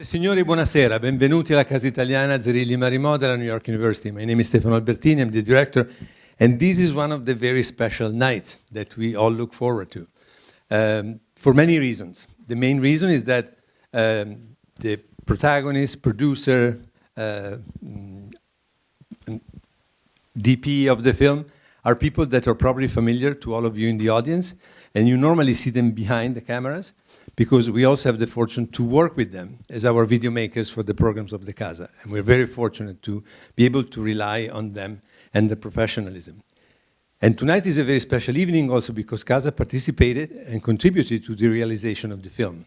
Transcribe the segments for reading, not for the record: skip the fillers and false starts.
Signori, buonasera. Benvenuti alla Casa Italiana Zerilli-Marimò della New York University. My name is Stefano Albertini. I'm the director. And this is one of the very special nights that we all look forward to for many reasons. The main reason is that the protagonist, producer, DP of the film are people that are probably familiar to all of you in the audience, and you normally see them behind the cameras because we also have the fortune to work with them as our video makers for the programs of the Casa. And we're very fortunate to be able to rely on them and the professionalism. And tonight is a very special evening also because Casa participated and contributed to the realization of the film.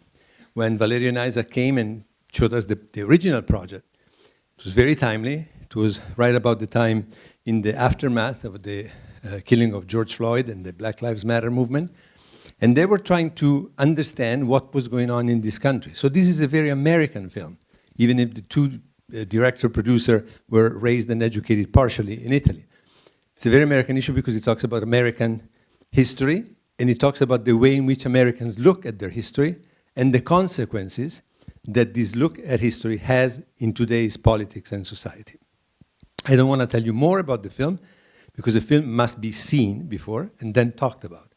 When Valerio and Isaak came and showed us the original project, it was very timely. It was right about the time in the aftermath of the killing of George Floyd and the Black Lives Matter movement. And they were trying to understand what was going on in this country. So this is a very American film, even if the two director-producer were raised and educated partially in Italy. It's a very American issue because it talks about American history, and it talks about the way in which Americans look at their history and the consequences that this look at history has in today's politics and society. I don't want to tell you more about the film because the film must be seen before and then talked about.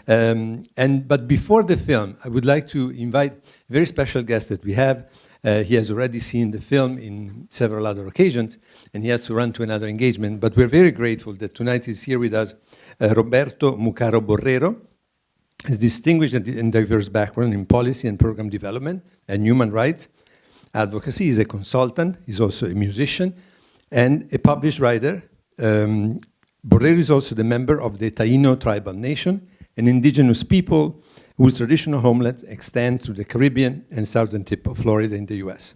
But before the film, I would like to invite a very special guest that we have. He has already seen the film in several other occasions, and he has to run to another engagement. But we're very grateful that tonight is here with us Roberto Múkaro Borrero. His distinguished and diverse background in policy and program development and human rights advocacy. He's a consultant. He's also a musician and a published writer. Borrero is also the member of the Taíno tribal nation, an indigenous people whose traditional homelands extend to the Caribbean and southern tip of Florida in the US.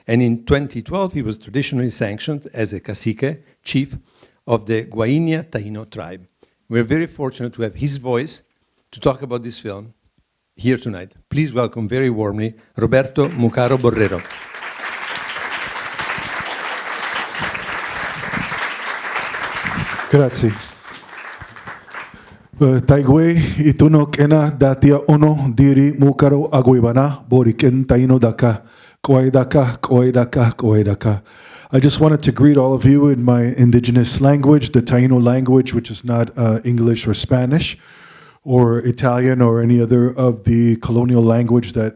And in 2012, he was traditionally sanctioned as a Kasike, chief of the Guainía Taíno tribe. We're very fortunate to have his voice to talk about this film here tonight. Please welcome very warmly Roberto Múkaro Borrero. Grazie. Taigwe itunok ena datia ono diri Múkaro aguibana boriken taino daka koedaka. I just wanted to greet all of you in my indigenous language, the Taíno language, which is not English or Spanish or Italian or any other of the colonial language that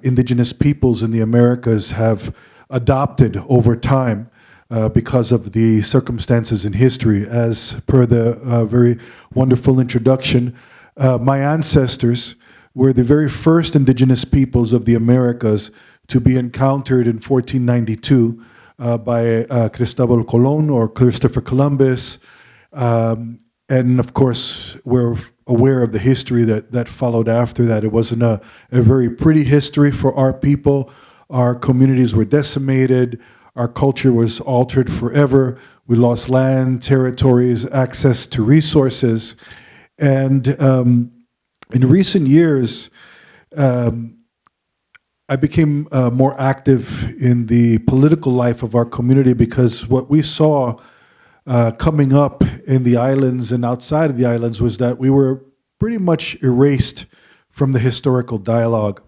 indigenous peoples in the Americas have adopted over time. Because of the circumstances in history. As per the very wonderful introduction, my ancestors were the very first indigenous peoples of the Americas to be encountered in 1492 by Cristobal Colon or Christopher Columbus. And of course, we're aware of the history that followed after that. It wasn't a very pretty history for our people. Our communities were decimated. Our culture was altered forever. We lost land, territories, access to resources. And in recent years, I became more active in the political life of our community because what we saw coming up in the islands and outside of the islands was that we were pretty much erased from the historical dialogue.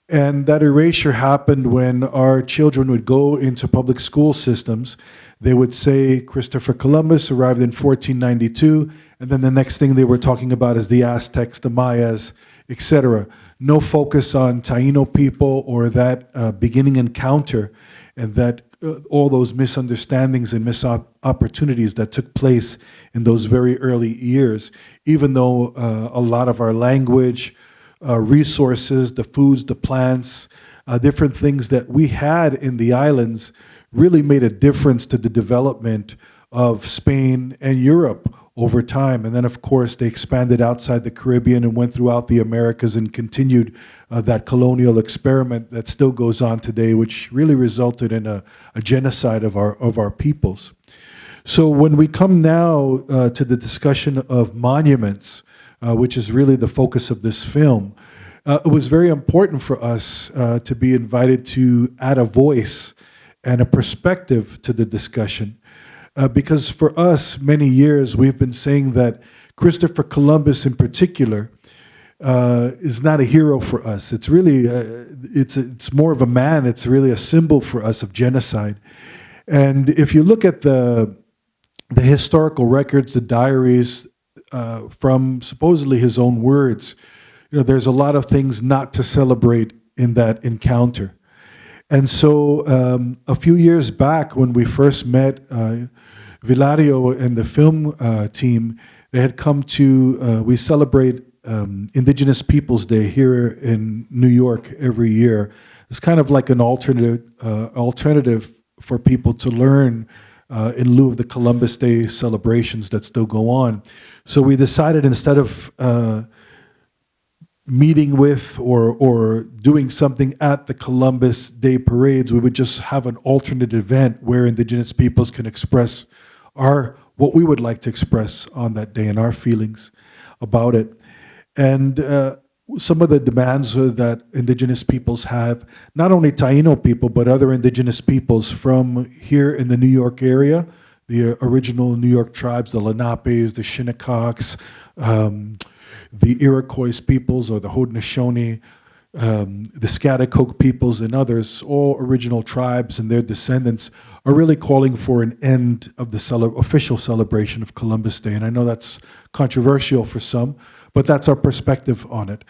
And that erasure happened when our children would go into public school systems. They would say Christopher Columbus arrived in 1492, and then the next thing they were talking about is the Aztecs, the Mayas, etc. No focus on Taíno people or that beginning encounter and that all those misunderstandings and missed opportunities that took place in those very early years, even though a lot of our language, resources, the foods, the plants, different things that we had in the islands really made a difference to the development of Spain and Europe over time. And then, of course, they expanded outside the Caribbean and went throughout the Americas and continued that colonial experiment that still goes on today, which really resulted in a genocide of our peoples. So when we come now to the discussion of monuments, which is really the focus of this film, it was very important for us to be invited to add a voice and a perspective to the discussion. Because for us, many years, we've been saying that Christopher Columbus in particular is not a hero for us. It's really, it's more of a man. It's really a symbol for us of genocide. And if you look at the historical records, the diaries, from supposedly his own words, there's a lot of things not to celebrate in that encounter. And so a few years back when we first met, Valerio and the film team, they had come to, we celebrate Indigenous Peoples Day here in New York every year. It's kind of like an alternative for people to learn in lieu of the Columbus Day celebrations that still go on. So we decided, instead of meeting with or doing something at the Columbus Day parades, we would just have an alternate event where Indigenous peoples can express what we would like to express on that day and our feelings about it. And some of the demands that Indigenous peoples have, not only Taíno people, but other Indigenous peoples from here in the New York area, the original New York tribes, the Lenapes, the Shinnecox, the Iroquois peoples, or the Haudenosaunee, the Schaghticoke peoples, and others, all original tribes and their descendants, are really calling for an end of the official celebration of Columbus Day. And I know that's controversial for some, but that's our perspective on it.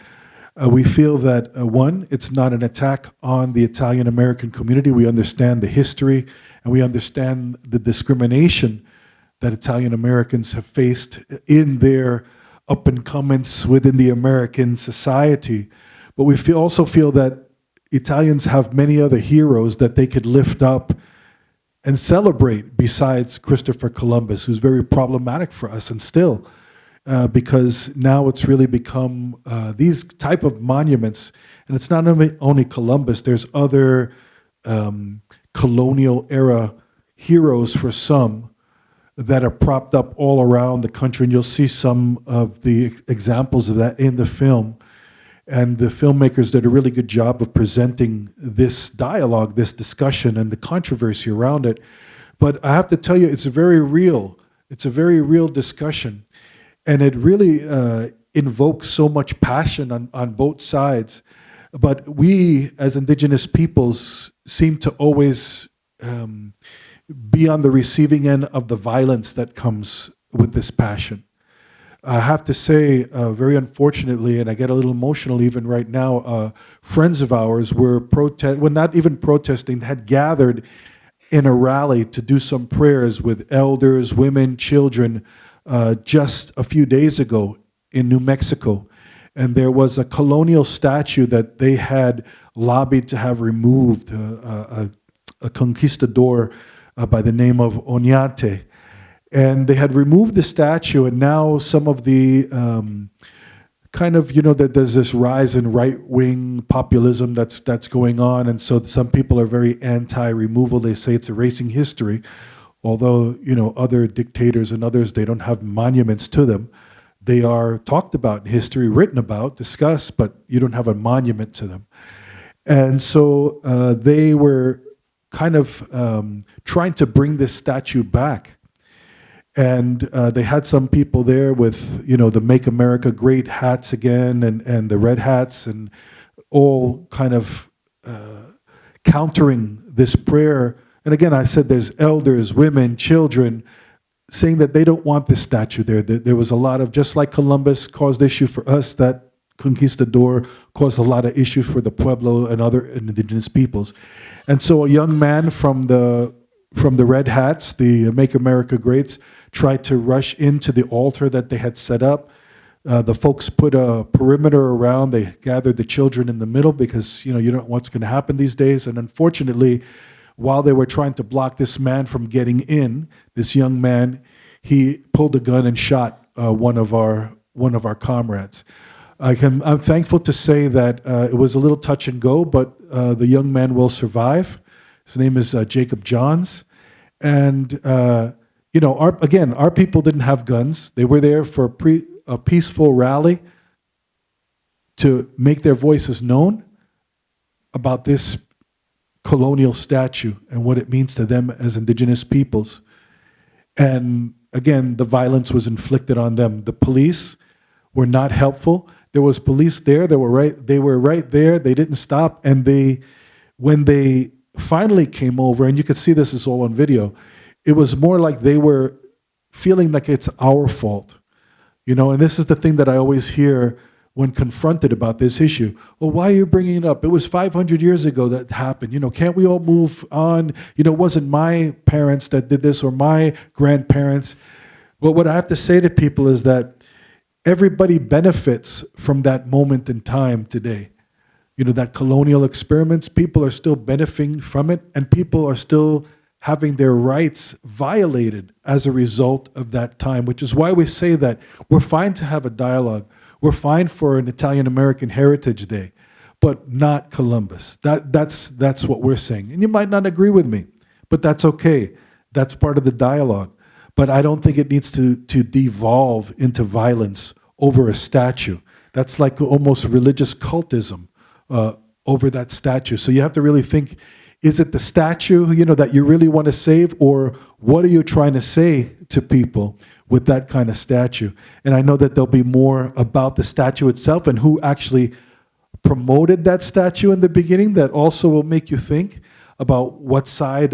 We feel that, one, it's not an attack on the Italian-American community. We understand the history, and we understand the discrimination that Italian-Americans have faced in their up-and-comings within the American society. But we also feel that Italians have many other heroes that they could lift up and celebrate besides Christopher Columbus, who's very problematic for us, and still, because now it's really become these type of monuments, and it's not only Columbus, there's other colonial era heroes for some that are propped up all around the country, and you'll see some of the examples of that in the film. And the filmmakers did a really good job of presenting this dialogue, this discussion, and the controversy around it. But I have to tell you, it's a very real discussion. And it really invokes so much passion on both sides. But we, as Indigenous peoples, seem to always be on the receiving end of the violence that comes with this passion. I have to say, very unfortunately, and I get a little emotional even right now, friends of ours were not even protesting, had gathered in a rally to do some prayers with elders, women, children, just a few days ago in New Mexico. And there was a colonial statue that they had lobbied to have removed, a conquistador by the name of Oñate. And they had removed the statue, and now some of the that there's this rise in right-wing populism that's going on, and so some people are very anti-removal. They say it's erasing history, although other dictators and others, they don't have monuments to them. They are talked about in history, written about, discussed, but you don't have a monument to them. And so they were kind of trying to bring this statue back. And they had some people there with, the Make America Great hats again, and the red hats, and all kind of countering this prayer. And again, I said there's elders, women, children, saying that they don't want this statue there. There was a lot of, just like Columbus caused issue for us, that conquistador caused a lot of issues for the Pueblo and other indigenous peoples. And so a young man from the Red Hats, the Make America Greats, tried to rush into the altar that they had set up. The folks put a perimeter around. They gathered the children in the middle because, you don't know what's going to happen these days. And unfortunately, while they were trying to block this man from getting in, this young man, he pulled a gun and shot one of our comrades. I'm thankful to say that it was a little touch and go, but the young man will survive. His name is Jacob Johns. And, our people didn't have guns. They were there for a peaceful rally to make their voices known about this colonial statue and what it means to them as indigenous peoples. And again, the violence was inflicted on them. The police were not helpful. There was police there. They were right there. They didn't stop. And when they finally came over, and you could see this is all on video, it was more like they were feeling like it's our fault. And this is the thing that I always hear when confronted about this issue. Well, why are you bringing it up? It was 500 years ago that happened. Can't we all move on? It wasn't my parents that did this or my grandparents. Well, what I have to say to people is that everybody benefits from that moment in time today. That colonial experiments, people are still benefiting from it, and people are still having their rights violated as a result of that time, which is why we say that we're fine to have a dialogue. We're fine for an Italian-American Heritage Day, but not Columbus. That's what we're saying. And you might not agree with me, but that's okay. That's part of the dialogue. But I don't think it needs to devolve into violence over a statue. That's like almost religious cultism over that statue. So you have to really think, is it the statue, that you really want to save, or what are you trying to say to people with that kind of statue? And I know that there'll be more about the statue itself and who actually promoted that statue in the beginning that also will make you think about what side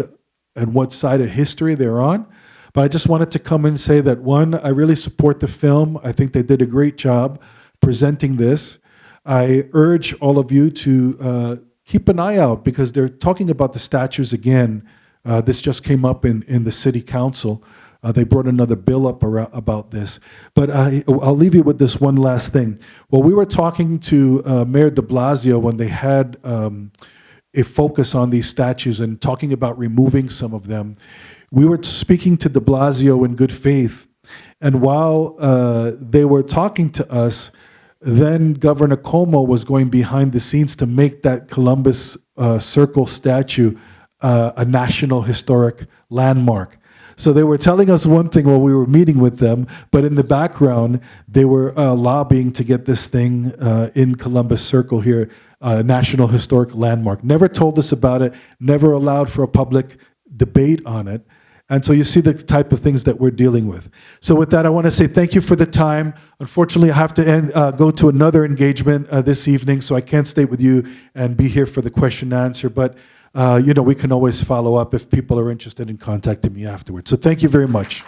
of history they're on. But I just wanted to come and say that, one, I really support the film. I think they did a great job presenting this. I urge all of you to keep an eye out, because they're talking about the statues again. This just came up in the city council. They brought another bill up about this. But I'll leave you with this one last thing. Well, we were talking to Mayor de Blasio when they had a focus on these statues and talking about removing some of them. We were speaking to de Blasio in good faith. And while they were talking to us, then Governor Cuomo was going behind the scenes to make that Columbus Circle statue a national historic landmark. So they were telling us one thing while we were meeting with them, but in the background, they were lobbying to get this thing in Columbus Circle here, National Historic Landmark. Never told us about it, never allowed for a public debate on it. And so you see the type of things that we're dealing with. So with that, I want to say thank you for the time. Unfortunately, I have to go to another engagement this evening, so I can't stay with you and be here for the question and answer. But we can always follow up if people are interested in contacting me afterwards. So thank you very much.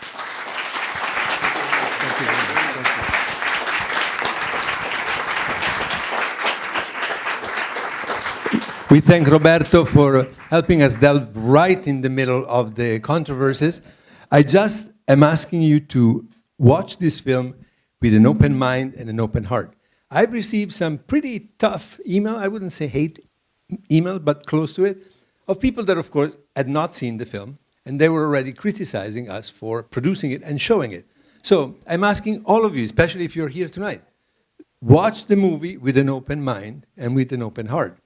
We thank Roberto for helping us delve right in the middle of the controversies. I just am asking you to watch this film with an open mind and an open heart. I've received some pretty tough email, I wouldn't say hate email, but close to it, of people that, of course, had not seen the film, and they were already criticizing us for producing it and showing it. So I'm asking all of you, especially if you're here tonight, watch the movie with an open mind and with an open heart.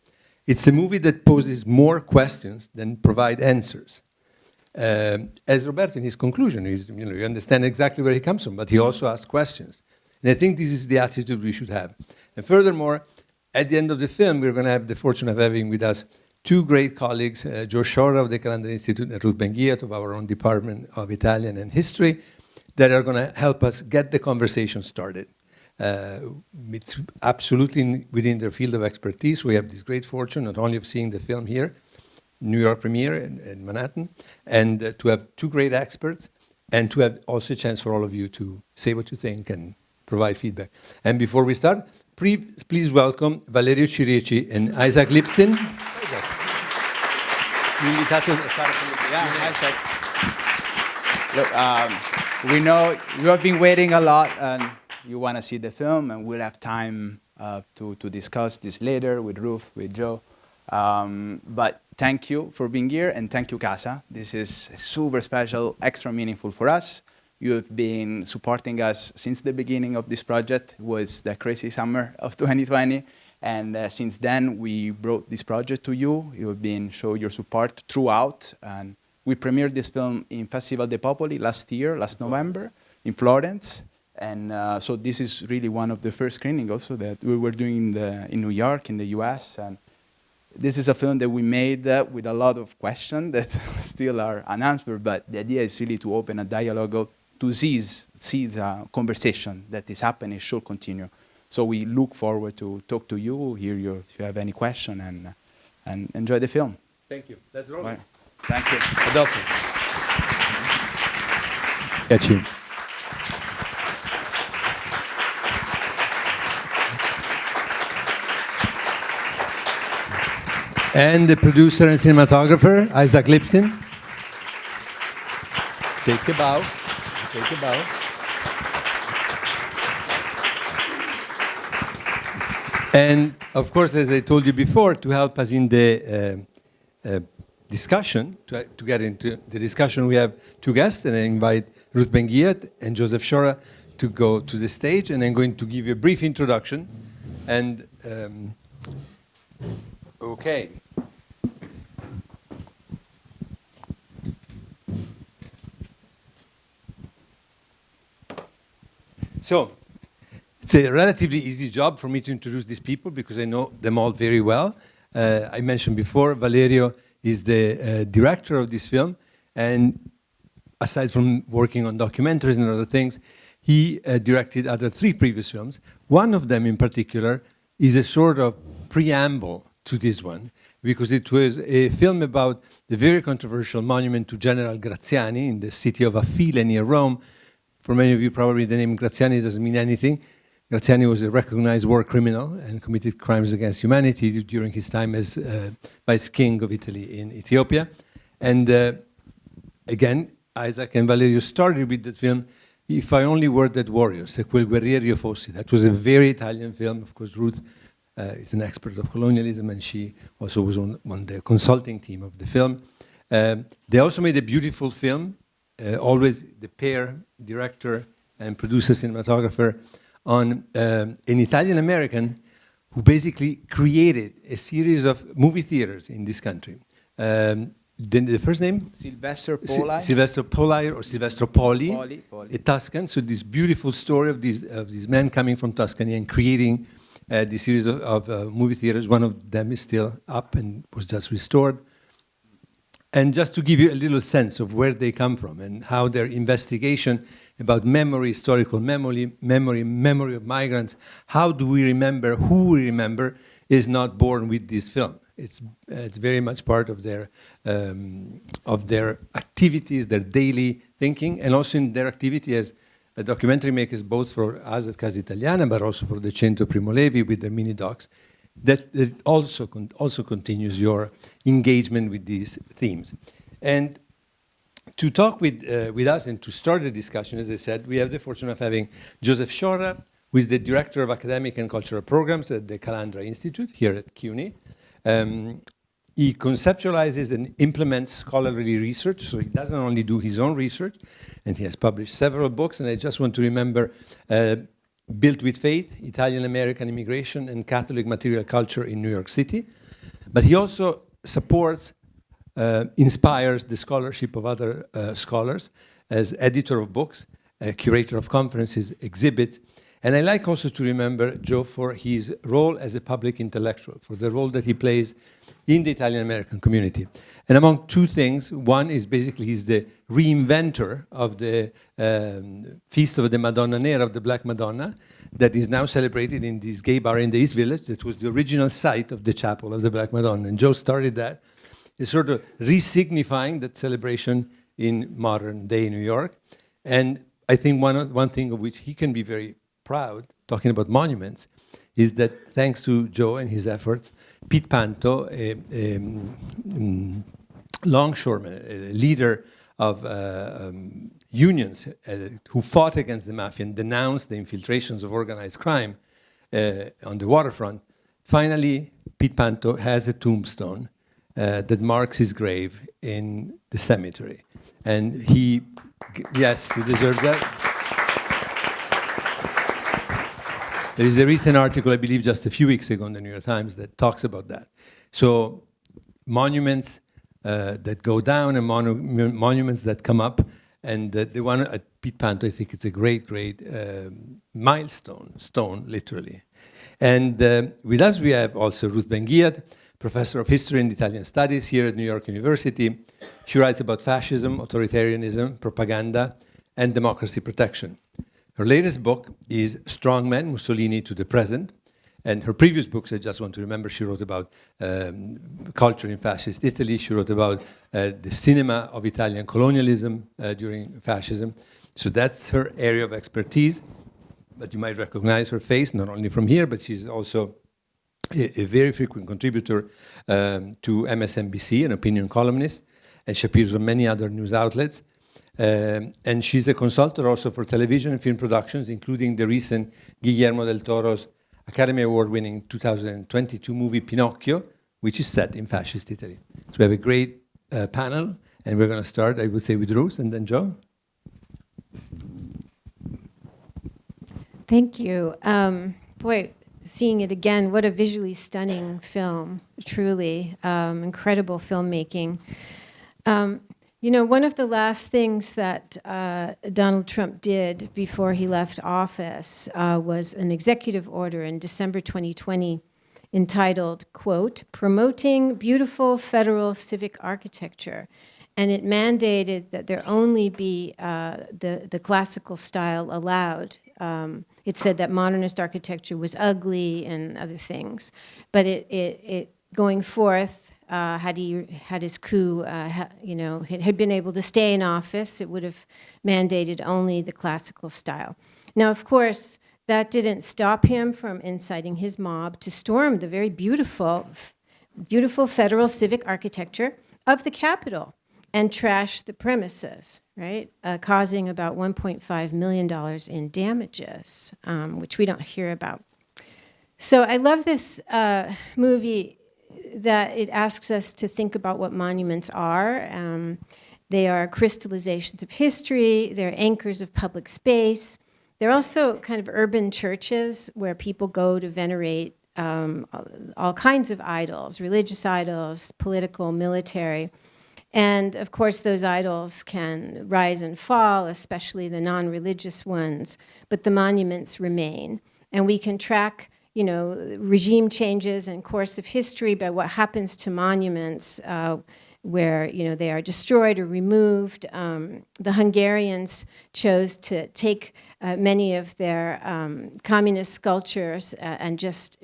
It's a movie that poses more questions than provide answers. As Roberto, in his conclusion, you understand exactly where he comes from, but he also asked questions. And I think this is the attitude we should have. And furthermore, at the end of the film, we're going to have the fortune of having with us two great colleagues, Joe Sciorra of the Calendar Institute and Ruth Ben-Ghiat of our own Department of Italian and History, that are going to help us get the conversation started. It's absolutely within their field of expertise. We have this great fortune not only of seeing the film here, New York premiere in Manhattan, and to have two great experts, and to have also a chance for all of you to say what you think and provide feedback. And before we start, please welcome Valerio Ciriaci and Isaak Liptzin. Look, we know you have been waiting a lot, and you want to see the film, and we'll have time to discuss this later with Ruth, with Joe. But thank you for being here, and thank you, Casa. This is super special, extra meaningful for us. You have been supporting us since the beginning of this project. It was the crazy summer of 2020, and since then we brought this project to you. You have been showing your support throughout, and we premiered this film in Festival dei Popoli last November, in Florence. And so this is really one of the first screenings also that we were doing in New York, in the US. And this is a film that we made with a lot of questions that still are unanswered, but the idea is really to open a dialogue, to seize a conversation that is happening, should continue. So we look forward to talk to you, hear your, if you have any question, and enjoy the film. Thank you. Let's roll. Right. Thank you. Adolfo. Get you. And the producer and cinematographer, Isaak Liptzin. Take a bow. Take a bow. And of course, as I told you before, to help us in the discussion, to get into the discussion, we have two guests, and I invite Ruth Ben-Ghiat and Joseph Sciorra to go to the stage, and I'm going to give you a brief introduction. And okay. So, it's a relatively easy job for me to introduce these people because I know them all very well. I mentioned before, Valerio is the director of this film, and aside from working on documentaries and other things, he directed other 3 previous films. One of them in particular is a sort of preamble to this one, because it was a film about the very controversial monument to General Graziani in the city of Affile near Rome. For many of you, probably the name Graziani doesn't mean anything. Graziani was a recognized war criminal and committed crimes against humanity during his time as vice king of Italy in Ethiopia. And again, Isaak and Valerio started with the film, If I Only Were Dead Warriors, Se Quel Guerriero Fossi. That was a very Italian film. Of course, Ruth is an expert of colonialism, and she also was on the consulting team of the film. They also made a beautiful film, always the pair, director and producer, cinematographer, on an Italian-American who basically created a series of movie theaters in this country. The first name? Sylvester Polai. Sylvester Polai or Silvestro Poli, Poli. a Tuscan. So this beautiful story of these men coming from Tuscany and creating this series of movie theaters. One of them is still up and was just restored. And just to give you a little sense of where they come from and how their investigation about memory, historical memory of migrants, how do we remember, who we remember, is not born with this film. It's very much part of their activities, their daily thinking, and also in their activity as documentary makers, both for us at Casa Italiana, but also for the Centro Primo Levi with their mini docs. That also continues your engagement with these themes. And to talk with us and to start the discussion, as I said, we have the fortune of having Joseph Sciorra, who is the Director of Academic and Cultural Programs at the Calandra Institute here at CUNY. He conceptualizes and implements scholarly research, so he doesn't only do his own research, and he has published several books, and I just want to remember Built with Faith, Italian-American Immigration and Catholic Material Culture in New York City. But he also supports, inspires the scholarship of other scholars as editor of books, curator of conferences, exhibits. And I like also to remember Joe for his role as a public intellectual, for the role that he plays in the Italian-American community. And among 2 things, one is basically he's the reinventor of the Feast of the Madonna Nera, of the Black Madonna, that is now celebrated in this gay bar in the East Village that was the original site of the chapel of the Black Madonna. And Joe started that. It's sort of re-signifying that celebration in modern day New York. And I think one thing of which he can be very proud, talking about monuments, is that thanks to Joe and his efforts, Pete Panto, a longshoreman, a leader of unions who fought against the mafia and denounced the infiltrations of organized crime on the waterfront, finally, Pete Panto has a tombstone that marks his grave in the cemetery. And he deserves that. There is a recent article, I believe just a few weeks ago in the New York Times, that talks about that. So monuments that go down and monuments that come up, and the one at Pete Panto, I think it's a great milestone, stone, literally. And with us we have also Ruth Ben-Ghiat, professor of history and Italian studies here at New York University. She writes about fascism, authoritarianism, propaganda, and democracy protection. Her latest book is Strongman, Mussolini to the Present. And her previous books, I just want to remember, she wrote about culture in fascist Italy. She wrote about the cinema of Italian colonialism during fascism. So that's her area of expertise. But you might recognize her face, not only from here, but she's also a very frequent contributor to MSNBC, an opinion columnist, and she appears on many other news outlets. And she's a consultant also for television and film productions, including the recent Guillermo del Toro's Academy Award-winning 2022 movie Pinocchio, which is set in fascist Italy. So we have a great panel, and we're going to start, I would say, with Ruth and then Joe. Thank you. Boy, seeing it again, what a visually stunning film, truly. Incredible filmmaking. You know, one of the last things that Donald Trump did before he left office was an executive order in December 2020 entitled, quote, Promoting Beautiful Federal Civic Architecture. And it mandated that there only be the classical style allowed. It said that modernist architecture was ugly and other things. But it going forth, had he had his coup, you know, had been able to stay in office, it would have mandated only the classical style. Now, of course, that didn't stop him from inciting his mob to storm the very beautiful federal civic architecture of the Capitol and trash the premises, right? Causing about $1.5 million in damages, which we don't hear about. So I love this movie that it asks us to think about what monuments are. They are crystallizations of history. They're anchors of public space. They're also kind of urban churches where people go to venerate all kinds of idols, religious idols, political, military. And of course, those idols can rise and fall, especially the non-religious ones, but the monuments remain. And we can track, you know, regime changes and course of history by what happens to monuments where, you know, they are destroyed or removed. The Hungarians chose to take many of their communist sculptures and just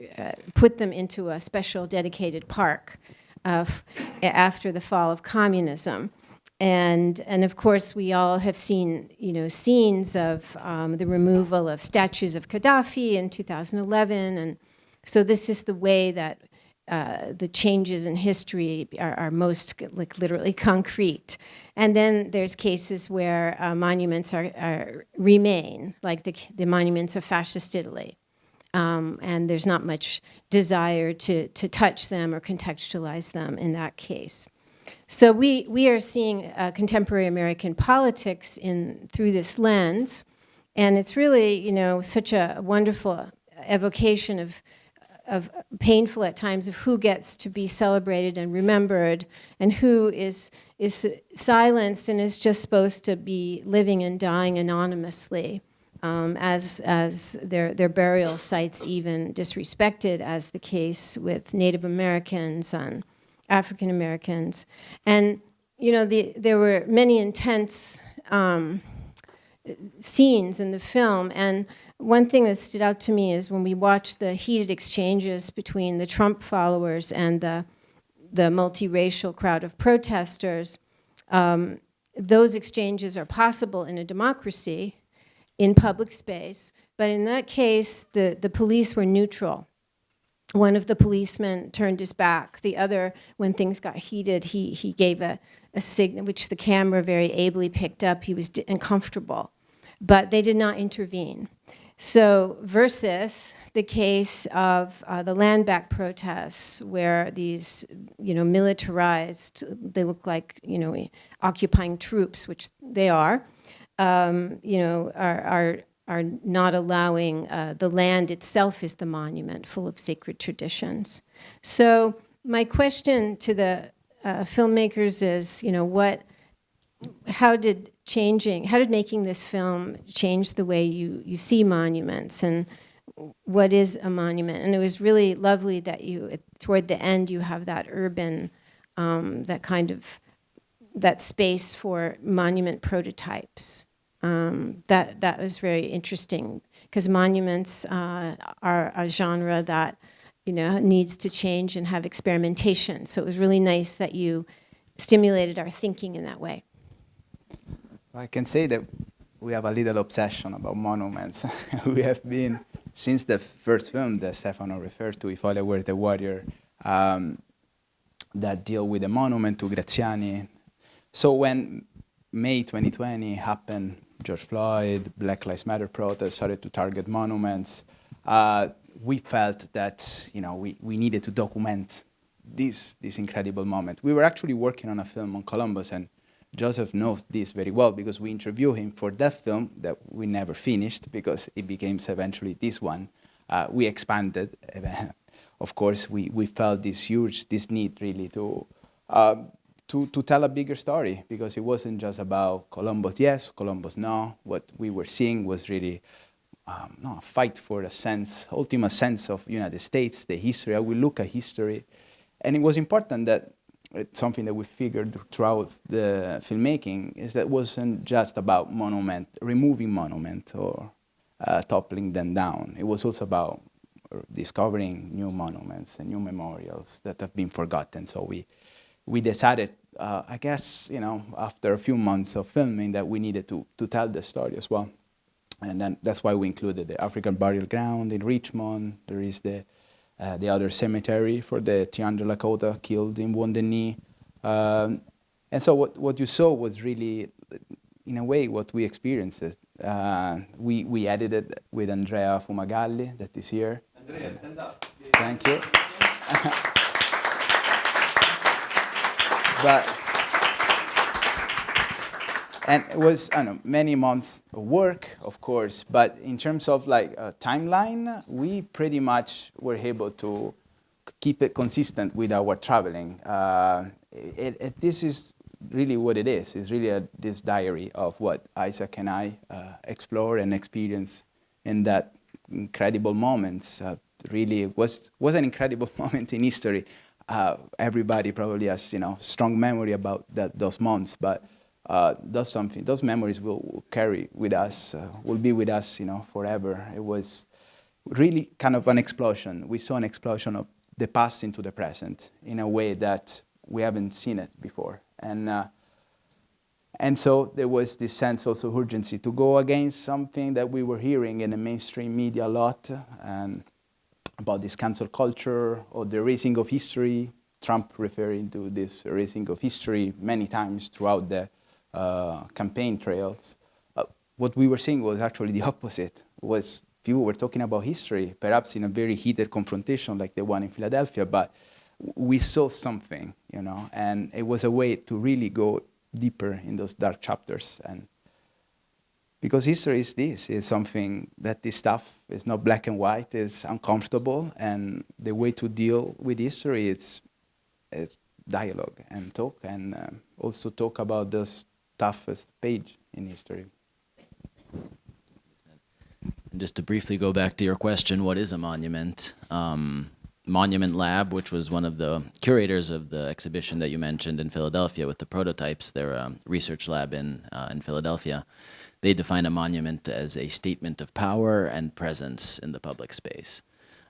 put them into a special dedicated park after the fall of communism. And of course, we all have seen, you know, scenes of the removal of statues of Gaddafi in 2011. And so this is the way that the changes in history are most, like, literally concrete. And then there's cases where monuments remain, like the monuments of fascist Italy. And there's not much desire to touch them or contextualize them in that case. So we are seeing contemporary American politics through this lens, and it's really, you know, such a wonderful evocation of painful at times of who gets to be celebrated and remembered, and who is silenced and is just supposed to be living and dying anonymously, as their burial sites even disrespected, as the case with Native Americans and African Americans. And, you know, there were many intense scenes in the film. And one thing that stood out to me is when we watched the heated exchanges between the Trump followers and the multiracial crowd of protesters, those exchanges are possible in a democracy, in public space. But in that case, the police were neutral. One of the policemen turned his back. The other, when things got heated, he gave a signal, which the camera very ably picked up. He was uncomfortable, but they did not intervene. So versus the case of the land back protests, where these, you know, militarized, they look like, you know, occupying troops, which they are, you know, are not allowing, the land itself is the monument, full of sacred traditions. So my question to the filmmakers is, you know, how did making this film change the way you see monuments, and what is a monument? And it was really lovely that toward the end, you have that urban, that space for monument prototypes. That was very interesting because monuments are a genre that needs to change and have experimentation. So it was really nice that you stimulated our thinking in that way. I can say that we have a little obsession about monuments. We have been, since the first film that Stefano referred to, If I Were the Warrior, that deal with the monument to Graziani. So when May 2020 happened, George Floyd, Black Lives Matter protests started to target monuments, we felt that we needed to document this incredible moment. We were actually working on a film on Columbus, and Joseph knows this very well because we interviewed him for that film that we never finished because it became eventually this one. We expanded. Of course, we felt this need really to tell a bigger story because it wasn't just about Columbus yes, Columbus no. What we were seeing was really a fight for ultimate sense of United States, the history. I will look at history. And it was important that it's something that we figured throughout the filmmaking is that it wasn't just about removing monument or toppling them down. It was also about discovering new monuments and new memorials that have been forgotten. So we decided, I guess, after a few months of filming that we needed to tell the story as well. And then that's why we included the African burial ground in Richmond. There is the other cemetery for the 300 Lakota killed in Wounded Knee. And so what you saw was really, in a way, what we experienced. We edited with Andrea Fumagalli, that is here. Andrea, stand up. Thank you. And it was, many months of work, of course, but in terms of timeline, we pretty much were able to keep it consistent with our traveling. This is really what it is. It's really this diary of what Isaak and I explore and experience in that incredible moments. Really was an incredible moment in history. Everybody probably has strong memory about those months, but those memories will carry with us, will be with us, forever. It was really kind of an explosion. We saw an explosion of the past into the present in a way that we haven't seen it before. And so there was this sense also of urgency to go against something that we were hearing in the mainstream media a lot, and about this cancel culture or the erasing of history. Trump referring to this erasing of history many times throughout the campaign trails. What we were seeing was actually the opposite. Was people were talking about history, perhaps in a very heated confrontation like the one in Philadelphia, but we saw something, and it was a way to really go deeper in those dark chapters. And because history is this, it's something that this stuff is not black and white, it's uncomfortable, and the way to deal with history is dialogue and talk, and also talk about those toughest page in history. And just to briefly go back to your question, what is a monument? Monument Lab, which was one of the curators of the exhibition that you mentioned in Philadelphia with the prototypes, their research lab in Philadelphia, they define a monument as a statement of power and presence in the public space.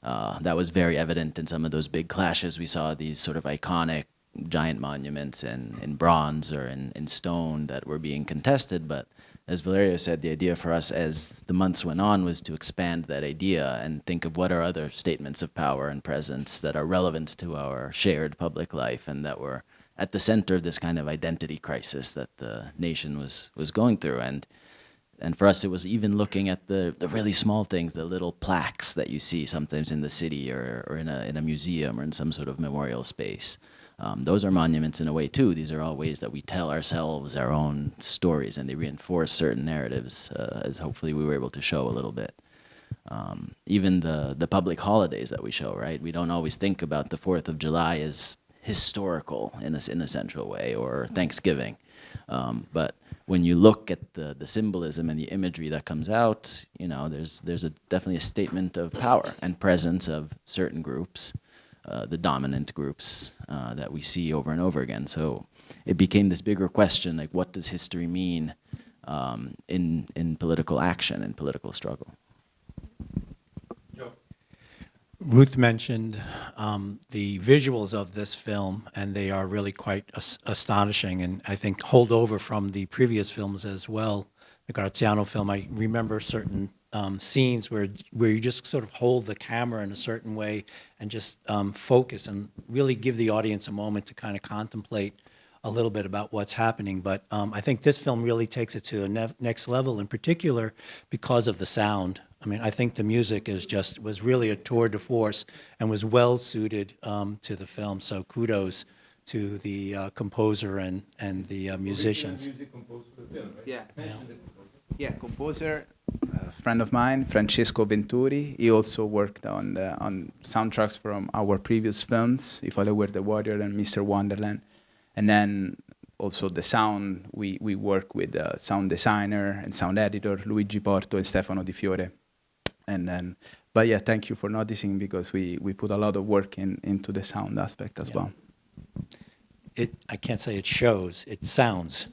That was very evident in some of those big clashes. We saw these sort of iconic giant monuments in bronze or in stone that were being contested, but as Valerio said, the idea for us as the months went on was to expand that idea and think of what are other statements of power and presence that are relevant to our shared public life and that were at the center of this kind of identity crisis that the nation was going through. And for us, it was even looking at the really small things, the little plaques that you see sometimes in the city or in a museum or in some sort of memorial space. Those are monuments in a way too. These are all ways that we tell ourselves our own stories, and they reinforce certain narratives, as hopefully we were able to show a little bit. Even the public holidays that we show, right? We don't always think about the 4th of July as historical in a central way, or Thanksgiving. But when you look at the symbolism and the imagery that comes out, there's definitely a statement of power and presence of certain groups, the dominant groups that we see over and over again. So it became this bigger question, like what does history mean in political action and political struggle. Ruth mentioned the visuals of this film, and they are really quite astonishing, and I think hold over from the previous films as well. The Graziano film, I remember certain scenes where you just sort of hold the camera in a certain way and just focus and really give the audience a moment to kind of contemplate a little bit about what's happening. But I think this film really takes it to the next level, in particular because of the sound. I mean, I think the music was really a tour de force and was well suited to the film. So kudos to the composer and the musicians. Music composed for the film, right? Yeah, composer, a friend of mine, Francesco Venturi. He also worked on soundtracks from our previous films, If I Were the Warrior and Mr. Wonderland. And then also the sound, we work with sound designer and sound editor, Luigi Porto and Stefano Di Fiore. And then, but yeah, thank you for noticing, because we put a lot of work into the sound aspect as well. I can't say it shows, it sounds.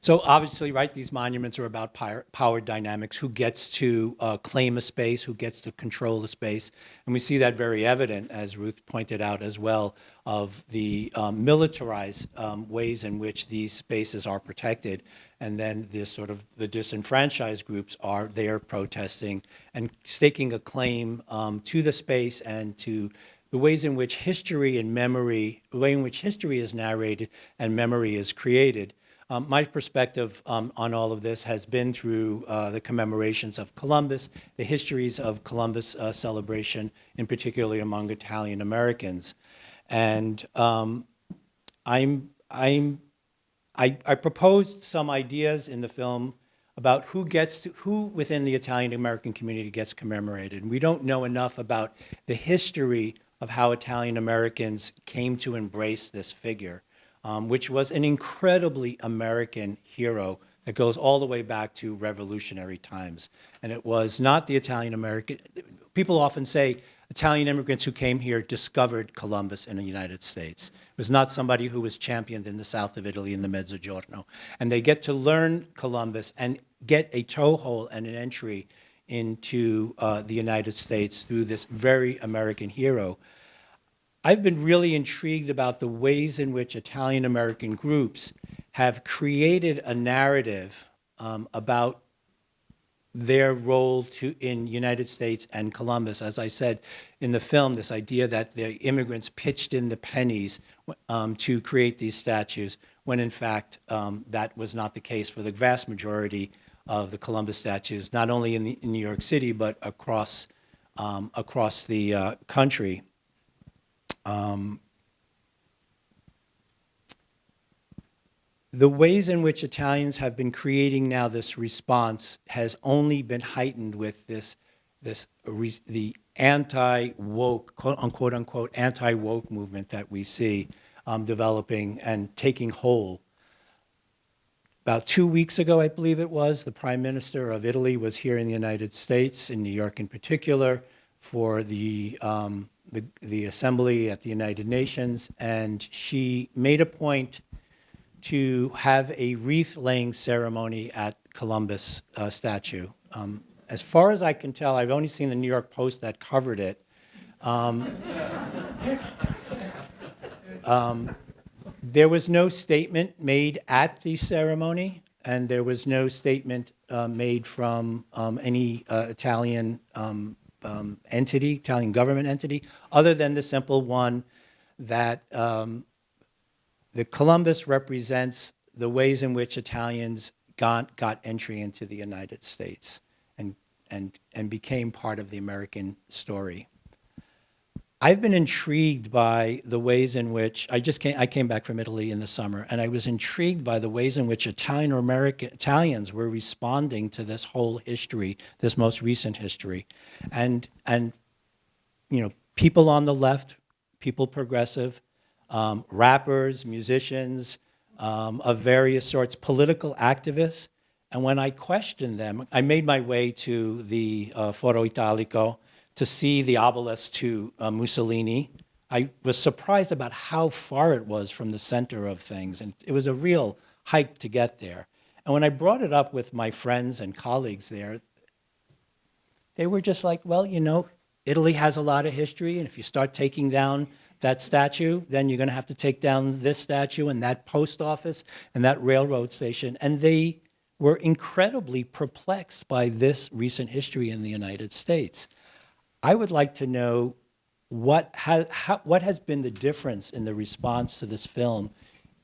So obviously, right, these monuments are about power dynamics, who gets to claim a space, who gets to control the space. And we see that very evident, as Ruth pointed out as well, of the militarized ways in which these spaces are protected. And then the disenfranchised groups are there protesting and staking a claim to the space and to the ways in which history and memory, the way in which history is narrated and memory is created. My perspective on all of this has been through the commemorations of Columbus, the histories of Columbus celebration, in particularly among Italian Americans. And I proposed some ideas in the film about who within the Italian American community gets commemorated. And we don't know enough about the history of how Italian Americans came to embrace this figure. Which was an incredibly American hero that goes all the way back to revolutionary times. And it was not the Italian American, people often say Italian immigrants who came here discovered Columbus in the United States. It was not somebody who was championed in the south of Italy in the Mezzogiorno. And they get to learn Columbus and get a toehold and an entry into the United States through this very American hero. I've been really intrigued about the ways in which Italian-American groups have created a narrative about their role in United States and Columbus. As I said in the film, this idea that the immigrants pitched in the pennies to create these statues, when in fact that was not the case for the vast majority of the Columbus statues, not only in New York City, but across the country. The ways in which Italians have been creating now this response has only been heightened with the anti-woke, quote unquote, anti-woke movement that we see developing and taking hold. About 2 weeks ago, I believe it was, the Prime Minister of Italy was here in the United States, in New York in particular, for the assembly at the United Nations, and she made a point to have a wreath-laying ceremony at Columbus statue. As far as I can tell, I've only seen the New York Post that covered it. There was no statement made at the ceremony, and there was no statement made from any Italian entity, Italian government entity, other than the simple one that the Columbus represents the ways in which Italians got entry into the United States and became part of the American story. I've been intrigued by the ways in which, I came back from Italy in the summer, and I was intrigued by the ways in which Italians were responding to this whole history, this most recent history. And you know, people on the left, people progressive, rappers, musicians of various sorts, political activists. And when I questioned them, I made my way to the Foro Italico to see the obelisk to Mussolini. I was surprised about how far it was from the center of things. And it was a real hike to get there. And when I brought it up with my friends and colleagues there, they were just like, well, you know, Italy has a lot of history, and if you start taking down that statue, then you're going to have to take down this statue and that post office and that railroad station. And they were incredibly perplexed by this recent history in the United States. I would like to know what has been the difference in the response to this film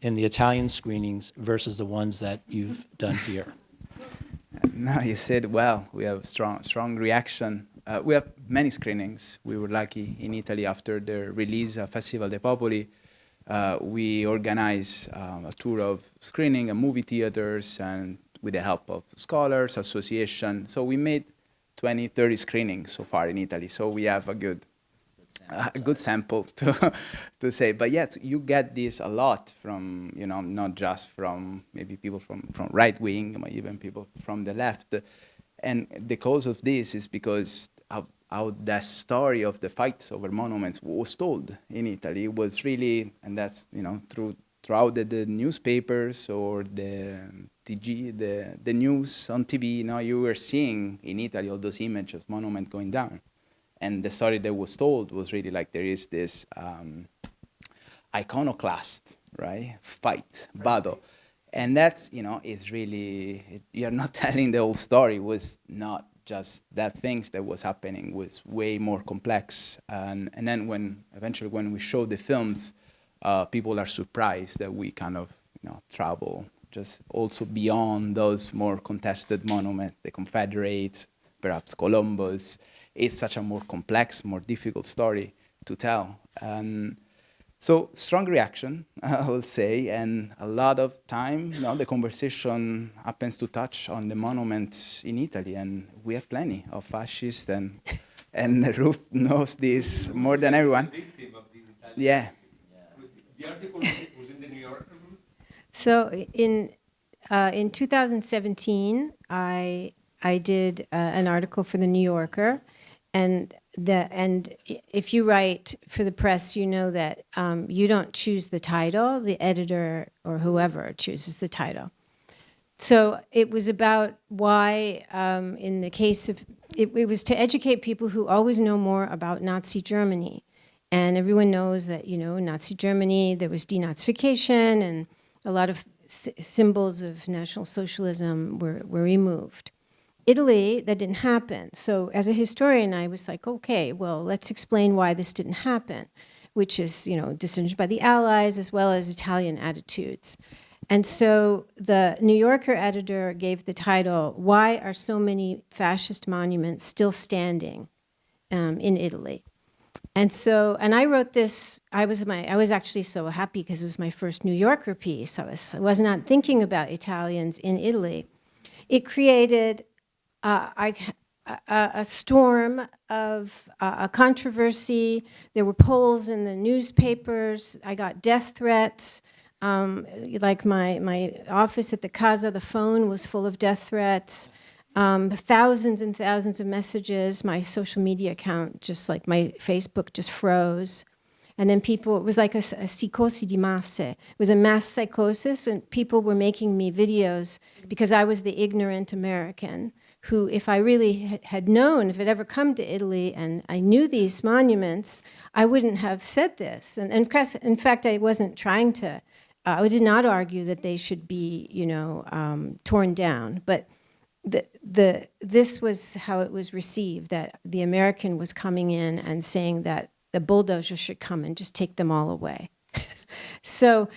in the Italian screenings versus the ones that you've done here? No, you said well. We have strong reaction. We have many screenings. We were lucky in Italy after the release of Festival dei Popoli. We organized a tour of screening and movie theaters, and with the help of scholars, association. So we made 20, 30 screenings so far in Italy. So we have a good sample to say. But yes, you get this a lot from, you know, not just from maybe people from right wing, but even people from the left. And the cause of this is because how the story of the fights over monuments was told in Italy. It was really, and that's, you know, throughout the newspapers or the TG, the news on TV, you know, you were seeing in Italy all those images, monument going down. And the story that was told was really like there is this iconoclast, right, fight, battle. And that's, you know, it's really, you're not telling the whole story. It was not just that things that was happening, was way more complex. And then eventually when we show the films, people are surprised that we kind of, you know, travel just also beyond those more contested monuments, the Confederates, perhaps Columbus. It's such a more complex, more difficult story to tell. And so strong reaction, I will say, and a lot of time, you know, the conversation happens to touch on the monuments in Italy, and we have plenty of fascists, and Ruth knows this more than everyone. Yeah. The article was in the New Yorker. So in 2017, I did an article for the New Yorker, and if you write for the press, you know that you don't choose the title; the editor or whoever chooses the title. So it was about why, in the case of it was to educate people who always know more about Nazi Germany, and everyone knows that, you know, Nazi Germany, there was denazification, and a lot of symbols of National Socialism were removed. Italy, that didn't happen. So as a historian, I was like, okay, well, let's explain why this didn't happen, which is, you know, decisions by the Allies as well as Italian attitudes. And so the New Yorker editor gave the title, "Why Are So Many Fascist Monuments Still Standing in Italy?" And I wrote this. I was actually so happy because it was my first New Yorker piece. I was not thinking about Italians in Italy. It created a storm of a controversy. There were polls in the newspapers. I got death threats. Like my office at the Casa, the phone was full of death threats. Thousands and thousands of messages. My social media account, just like my Facebook, just froze. And then it was like a psicosi di masse. It was a mass psychosis, and people were making me videos because I was the ignorant American who, if I really had known, if it ever come to Italy and I knew these monuments, I wouldn't have said this. And in fact, I wasn't trying to, I did not argue that they should be, you know, torn down. But this was how it was received, that the American was coming in and saying that the bulldozer should come and just take them all away. So,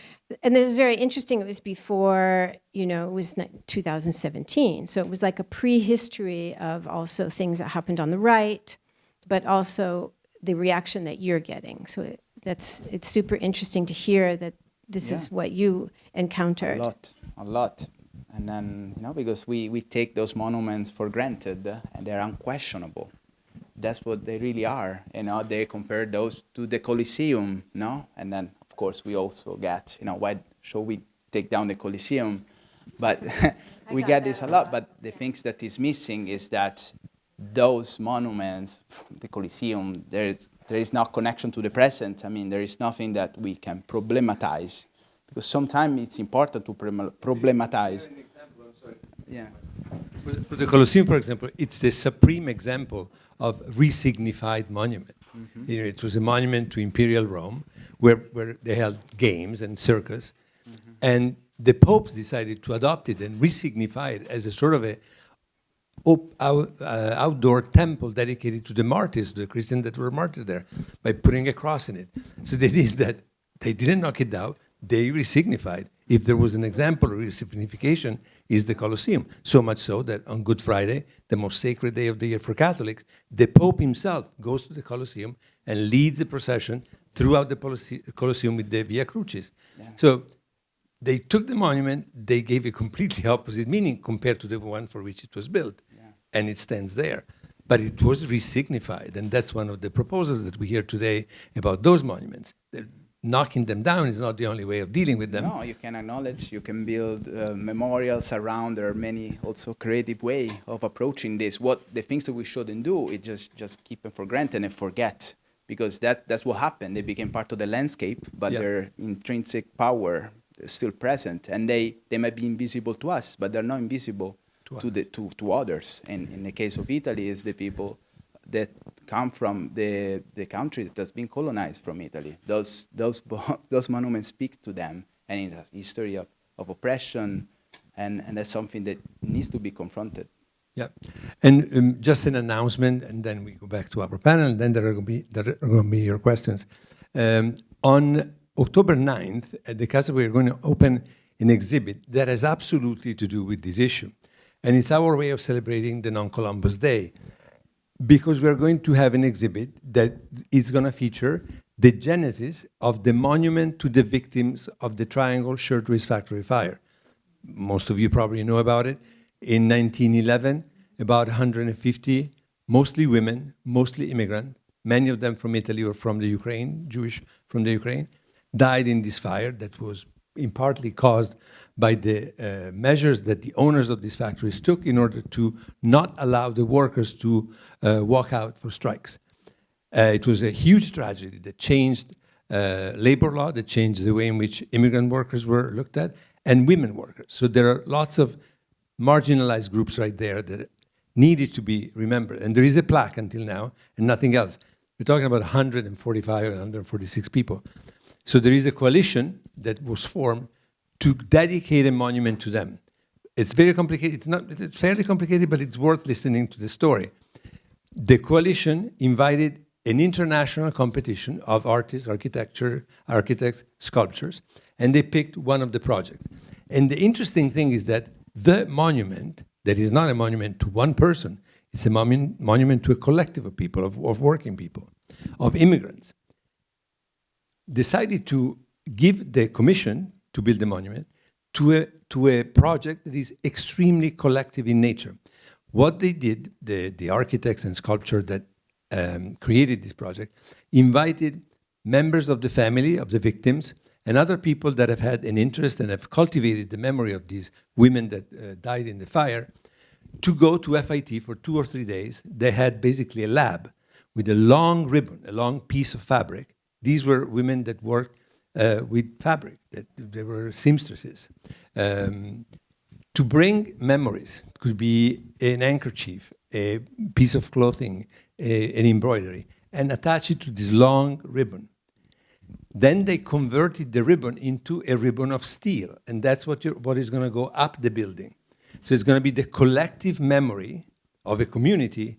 and this is very interesting. It was before, you know, it was 2017. So it was like a prehistory of also things that happened on the right, but also the reaction that you're getting. So it's super interesting to hear that this is what you encountered. A lot. And then, you know, because we take those monuments for granted and they're unquestionable. That's what they really are. You know, they compare those to the Colosseum, no? And then, of course, we also get, you know, why should we take down the Colosseum? But we get this a lot. But the things that is missing is that those monuments, the Colosseum, there is no connection to the present. I mean, there is nothing that we can problematize because sometimes it's important to problematize. Yeah. For the Colosseum, for example, it's the supreme example of resignified monument. You know, it was a monument to imperial Rome, where they held games and circus, and the popes decided to adopt it and resignify it as a sort of a outdoor temple dedicated to the martyrs, to the Christians that were martyred there, by putting a cross in it. So they did that. They didn't knock it down. They resignified. If there was an example of resignification, is the Colosseum. So much so that on Good Friday, the most sacred day of the year for Catholics, the Pope himself goes to the Colosseum and leads the procession throughout the Colosseum with the Via Crucis. Yeah. So they took the monument, they gave a completely opposite meaning compared to the one for which it was built. Yeah. And it stands there. But it was resignified, and that's one of the proposals that we hear today about those monuments. Knocking them down is not the only way of dealing with them. No, you can acknowledge, you can build memorials around. There are many also creative way of approaching this. What the things that we shouldn't do is just keep them for granted and forget, because that's what happened. They became part of the landscape, but their intrinsic power is still present, and they might be invisible to us, but they're not invisible to others. And in the case of Italy, is the people that come from the country that's been colonized from Italy. Those monuments speak to them, and it has history of oppression, and that's something that needs to be confronted. Yeah, and just an announcement, and then we go back to our panel, and then there are going to be your questions. On October 9th, at the Casa, we're going to open an exhibit that has absolutely to do with this issue. And it's our way of celebrating the non-Columbus Day, because we're going to have an exhibit that is going to feature the genesis of the monument to the victims of the Triangle Shirtwaist Factory fire. Most of you probably know about it. In 1911, about 150, mostly women, mostly immigrant, many of them from Italy or from the Ukraine, Jewish from the Ukraine, died in this fire that was in partly caused by the measures that the owners of these factories took in order to not allow the workers to walk out for strikes. It was a huge tragedy that changed labor law, that changed the way in which immigrant workers were looked at, and women workers. So there are lots of marginalized groups right there that needed to be remembered. And there is a plaque until now, and nothing else. We're talking about 145 or 146 people. So there is a coalition that was formed to dedicate a monument to them. It's very complicated. It's fairly complicated, but it's worth listening to the story. The coalition invited an international competition of artists, architects, sculptors, and they picked one of the projects. And the interesting thing is that the monument, that is not a monument to one person, it's a monument to a collective of people, of working people, of immigrants, decided to give the commission to build the monument to a project that is extremely collective in nature. What they did, the architects and sculptors that created this project, invited members of the family of the victims and other people that have had an interest and have cultivated the memory of these women that died in the fire to go to FIT for 2 or 3 days. They had basically a lab with a long ribbon, a long piece of fabric. These were women that worked with fabric, that they were seamstresses. To bring memories, it could be an handkerchief, a piece of clothing, an embroidery, and attach it to this long ribbon. Then they converted the ribbon into a ribbon of steel, and that's what is going to go up the building. So it's going to be the collective memory of a community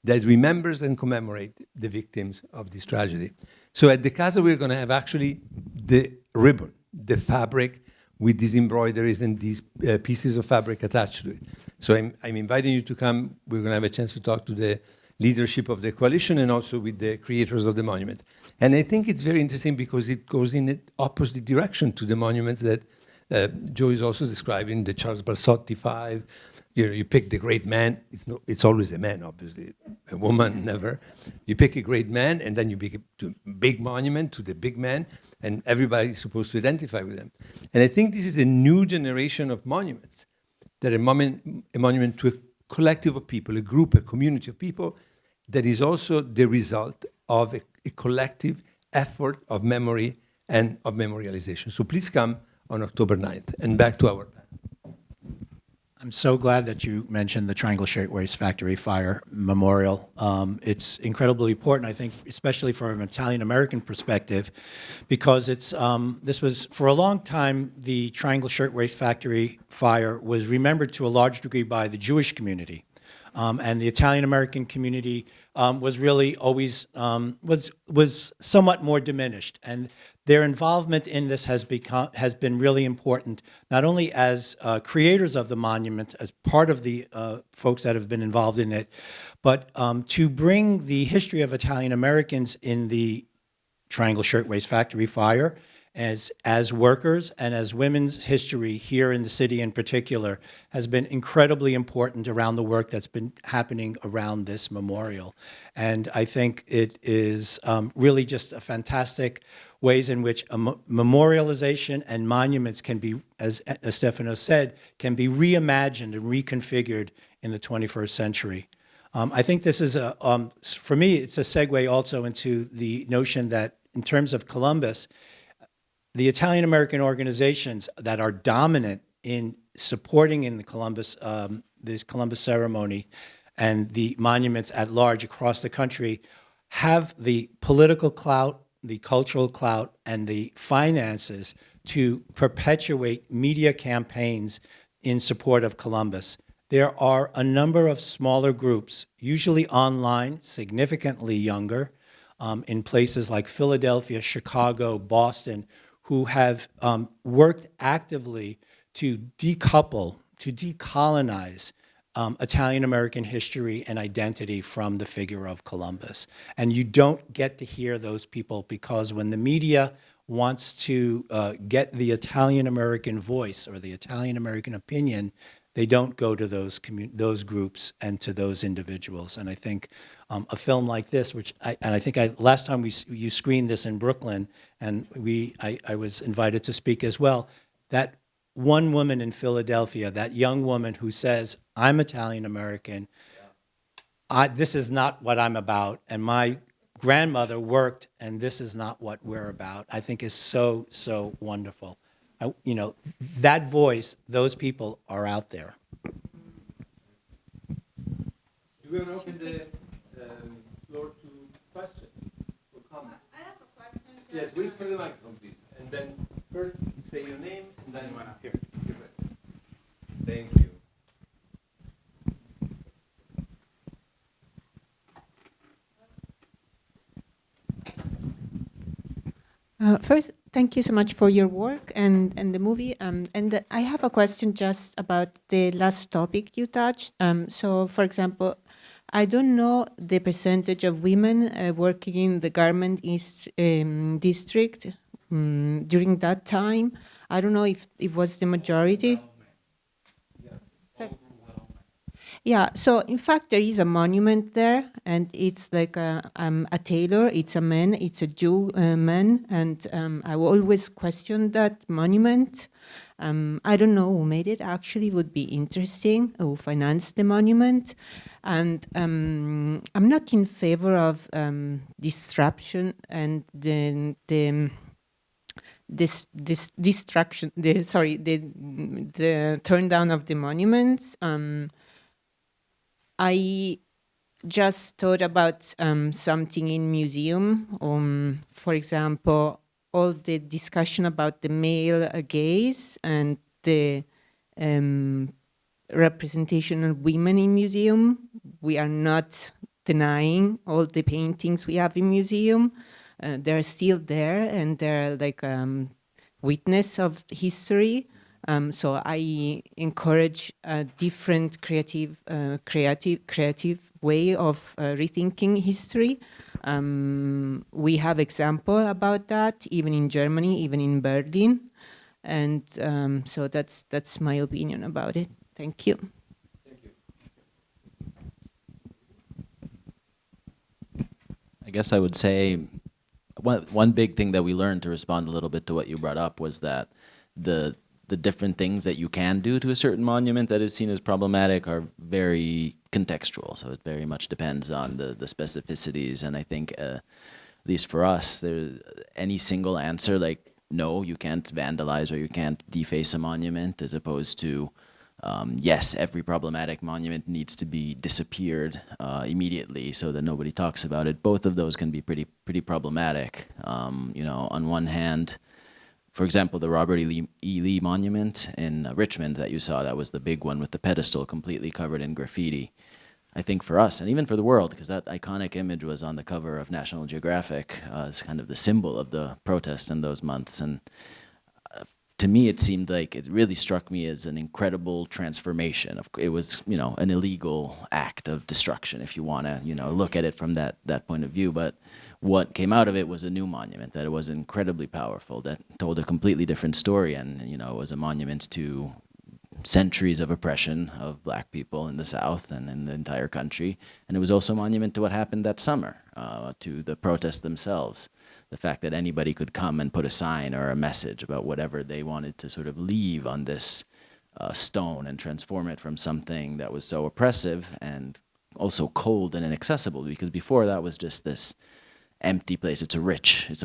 that remembers and commemorates the victims of this tragedy. So at the Casa, we're going to have actually the ribbon, the fabric with these embroideries and these pieces of fabric attached to it. So I'm inviting you to come. We're going to have a chance to talk to the leadership of the coalition and also with the creators of the monument. And I think it's very interesting because it goes in the opposite direction to the monuments that Joe is also describing, the Charles Barsotti 5. You pick the great man. It's always a man, obviously. A woman, never. You pick a great man, and then you pick a big monument to the big man, and everybody's supposed to identify with them. And I think this is a new generation of monuments, that a monument to a collective of people, a group, a community of people, that is also the result of a collective effort of memory and of memorialization. So please come on October 9th. And back to our plan. I'm so glad that you mentioned the Triangle Shirtwaist Factory Fire Memorial. It's incredibly important, I think, especially from an Italian-American perspective, because this was, for a long time, the Triangle Shirtwaist Factory fire was remembered to a large degree by the Jewish community. And the Italian-American community was really always, was somewhat more diminished. And their involvement in this has been really important, not only as creators of the monument, as part of the folks that have been involved in it, but to bring the history of Italian-Americans in the Triangle Shirtwaist Factory fire as workers and as women's history here in the city in particular has been incredibly important around the work that's been happening around this memorial. And I think it is really just a fantastic ways in which a memorialization and monuments can be, as Stefano said, can be reimagined and reconfigured in the 21st century. I think this is for me, it's a segue also into the notion that in terms of Columbus, the Italian-American organizations that are dominant in supporting in the Columbus, this Columbus ceremony and the monuments at large across the country have the political clout, the cultural clout, and the finances to perpetuate media campaigns in support of Columbus. There are a number of smaller groups, usually online, significantly younger, in places like Philadelphia, Chicago, Boston, who have worked actively to decouple, to decolonize Italian-American history and identity from the figure of Columbus. And you don't get to hear those people because when the media wants to get the Italian-American voice or the Italian-American opinion, they don't go to those groups and to those individuals. And I think a film like this, which I think last time you screened this in Brooklyn, and I was invited to speak as well, that one woman in Philadelphia, that young woman who says, I'm Italian-American, this is not what I'm about, and my grandmother worked, and this is not what we're about, I think is so, so wonderful. That voice, those people are out there. Do we want to open the floor to questions or comments? I have a question. Yes, wait for the microphone, please. And then first say your name, and then here. Thank you. First, thank you so much for your work and the movie. And I have a question just about the last topic you touched. So, for example, I don't know the percentage of women working in the garment district during that time. I don't know if it was the majority. Yeah, so in fact, there is a monument there, and it's like a tailor, it's a man, it's a Jew man, and I always question that monument. I don't know who made it, actually, would be interesting, who financed the monument. And I'm not in favor of disruption and the destruction, the turn down of the monuments. I just thought about something in museum. For example, all the discussion about the male gaze and the representation of women in museum. We are not denying all the paintings we have in museum. They're still there, and they're like witness of history. So I encourage a different creative way of rethinking history. We have example about that, even in Germany, even in Berlin, and so that's my opinion about it. Thank you. Thank you. I guess I would say one big thing that we learned, to respond a little bit to what you brought up, was that the different things that you can do to a certain monument that is seen as problematic are very contextual. So it very much depends on the specificities. And I think, at least for us, there's any single answer, like no, you can't vandalize or you can't deface a monument, as opposed to, yes, every problematic monument needs to be disappeared immediately so that nobody talks about it. Both of those can be pretty problematic. You know, on one hand, for example, the Robert E. Lee monument in Richmond that you saw, that was the big one with the pedestal completely covered in graffiti. I think for us, and even for the world, because that iconic image was on the cover of National Geographic as kind of the symbol of the protest in those months. And to me, it seemed like, it really struck me as an incredible transformation. It was, you know, an illegal act of destruction, if you want to, you know, look at it from that point of view. But what came out of it was a new monument, that it was incredibly powerful, that told a completely different story. And, you know, it was a monument to centuries of oppression of black people in the South and in the entire country. And it was also a monument to what happened that summer, to the protests themselves. The fact that anybody could come and put a sign or a message about whatever they wanted to sort of leave on this stone and transform it from something that was so oppressive and also cold and inaccessible, because before that was just this empty place. It's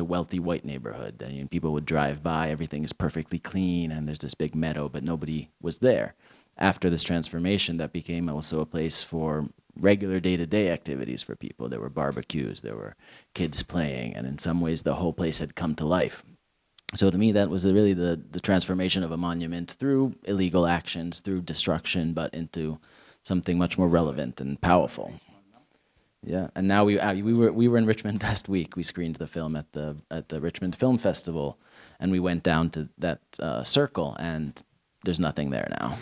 a wealthy white neighborhood. I mean, people would drive by, everything is perfectly clean, and there's this big meadow, but nobody was there. After this transformation, that became also a place for regular day-to-day activities for people. There were barbecues, there were kids playing, and in some ways the whole place had come to life. So to me, that was really the transformation of a monument through illegal actions, through destruction, but into something much more relevant and powerful. Yeah, and now we were in Richmond last week. We screened the film at the Richmond Film Festival, and we went down to that circle, and there's nothing there now.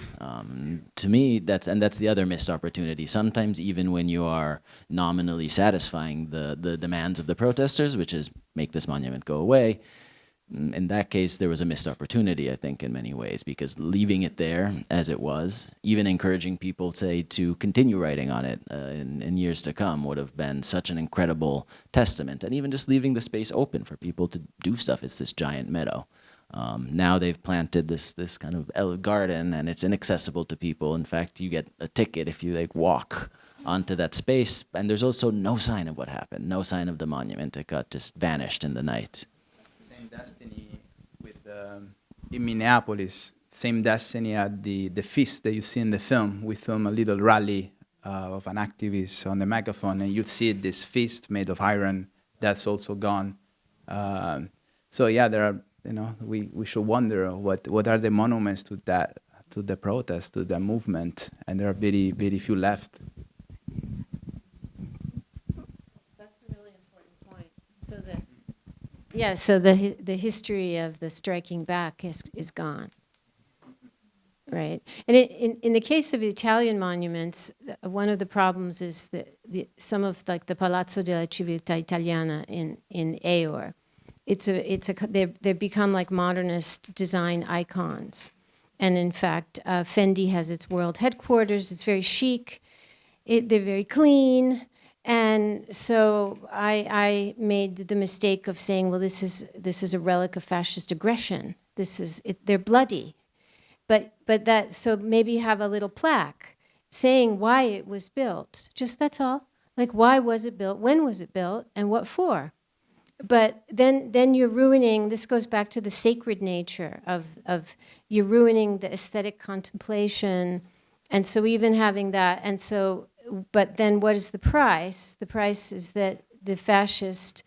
To me, that's the other missed opportunity. Sometimes even when you are nominally satisfying the demands of the protesters, which is make this monument go away, in that case, there was a missed opportunity, I think, in many ways, because leaving it there as it was, even encouraging people, say, to continue writing on it in years to come would have been such an incredible testament. And even just leaving the space open for people to do stuff. It's this giant meadow. Now they've planted this kind of garden, and it's inaccessible to people. In fact, you get a ticket if you walk onto that space, and there's also no sign of what happened, no sign of the monument. It got just vanished in the night. Same destiny with in Minneapolis. Same destiny at the feast that you see in the film. We film a little rally of an activist on the megaphone, and you see this feast made of iron. That's also gone. So yeah, there are. We should wonder what are the monuments to that, to the protest, to the movement, and there are very few left. That's a really important point. So the history of the striking back is gone, right? And in the case of Italian monuments, one of the problems is that some of the Palazzo della Civiltà Italiana in Eor. They've become like modernist design icons. And in fact, Fendi has its world headquarters. It's very chic. They're very clean. And so I made the mistake of saying, well, this is a relic of fascist aggression. They're bloody. So maybe have a little plaque saying why it was built. Just that's all. Like, why was it built? When was it built? And what for? But then you're ruining, this goes back to the sacred nature of you're ruining the aesthetic contemplation. And so even having that, and so, but then what is the price? The price is that the fascist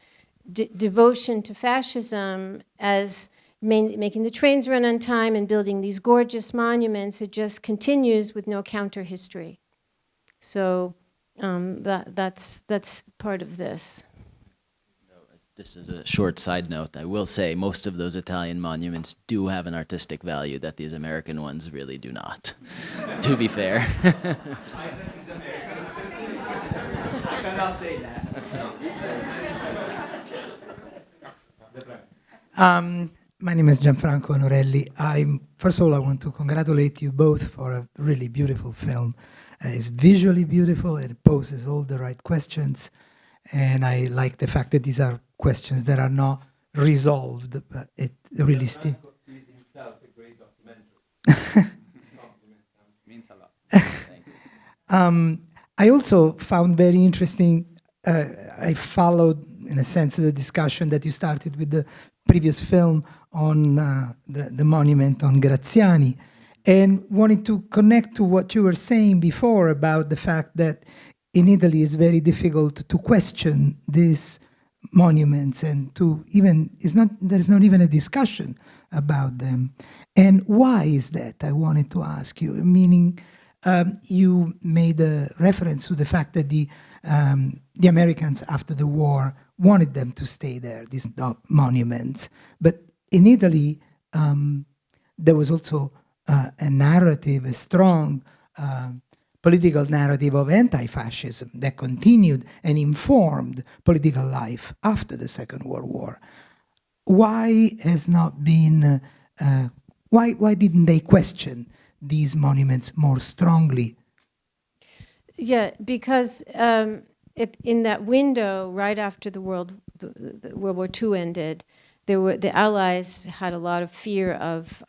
devotion to fascism as making the trains run on time and building these gorgeous monuments, it just continues with no counter history. So that's part of this. Just as a short side note, I will say most of those Italian monuments do have an artistic value that these American ones really do not, to be fair. I cannot say that. My name is Gianfranco Onorelli. First of all, I want to congratulate you both for a really beautiful film. It's visually beautiful, and it poses all the right questions. And I like the fact that these are questions that are not resolved, but it really still is himself a great documentary. Means a lot. I also found very interesting, I followed, in a sense, the discussion that you started with the previous film on the monument on Graziani, and wanted to connect to what you were saying before about the fact that in Italy it's very difficult to question these monuments, and there's not even a discussion about them. And why is that? I wanted to ask you, meaning you made a reference to the fact that the Americans after the war wanted them to stay there, these monuments. But in Italy, there was also a narrative, a strong political narrative of anti-fascism that continued and informed political life after the Second World War. Why has not been, why didn't they question these monuments more strongly? Yeah, because in that window, right after the World War II ended, the Allies had a lot of fear of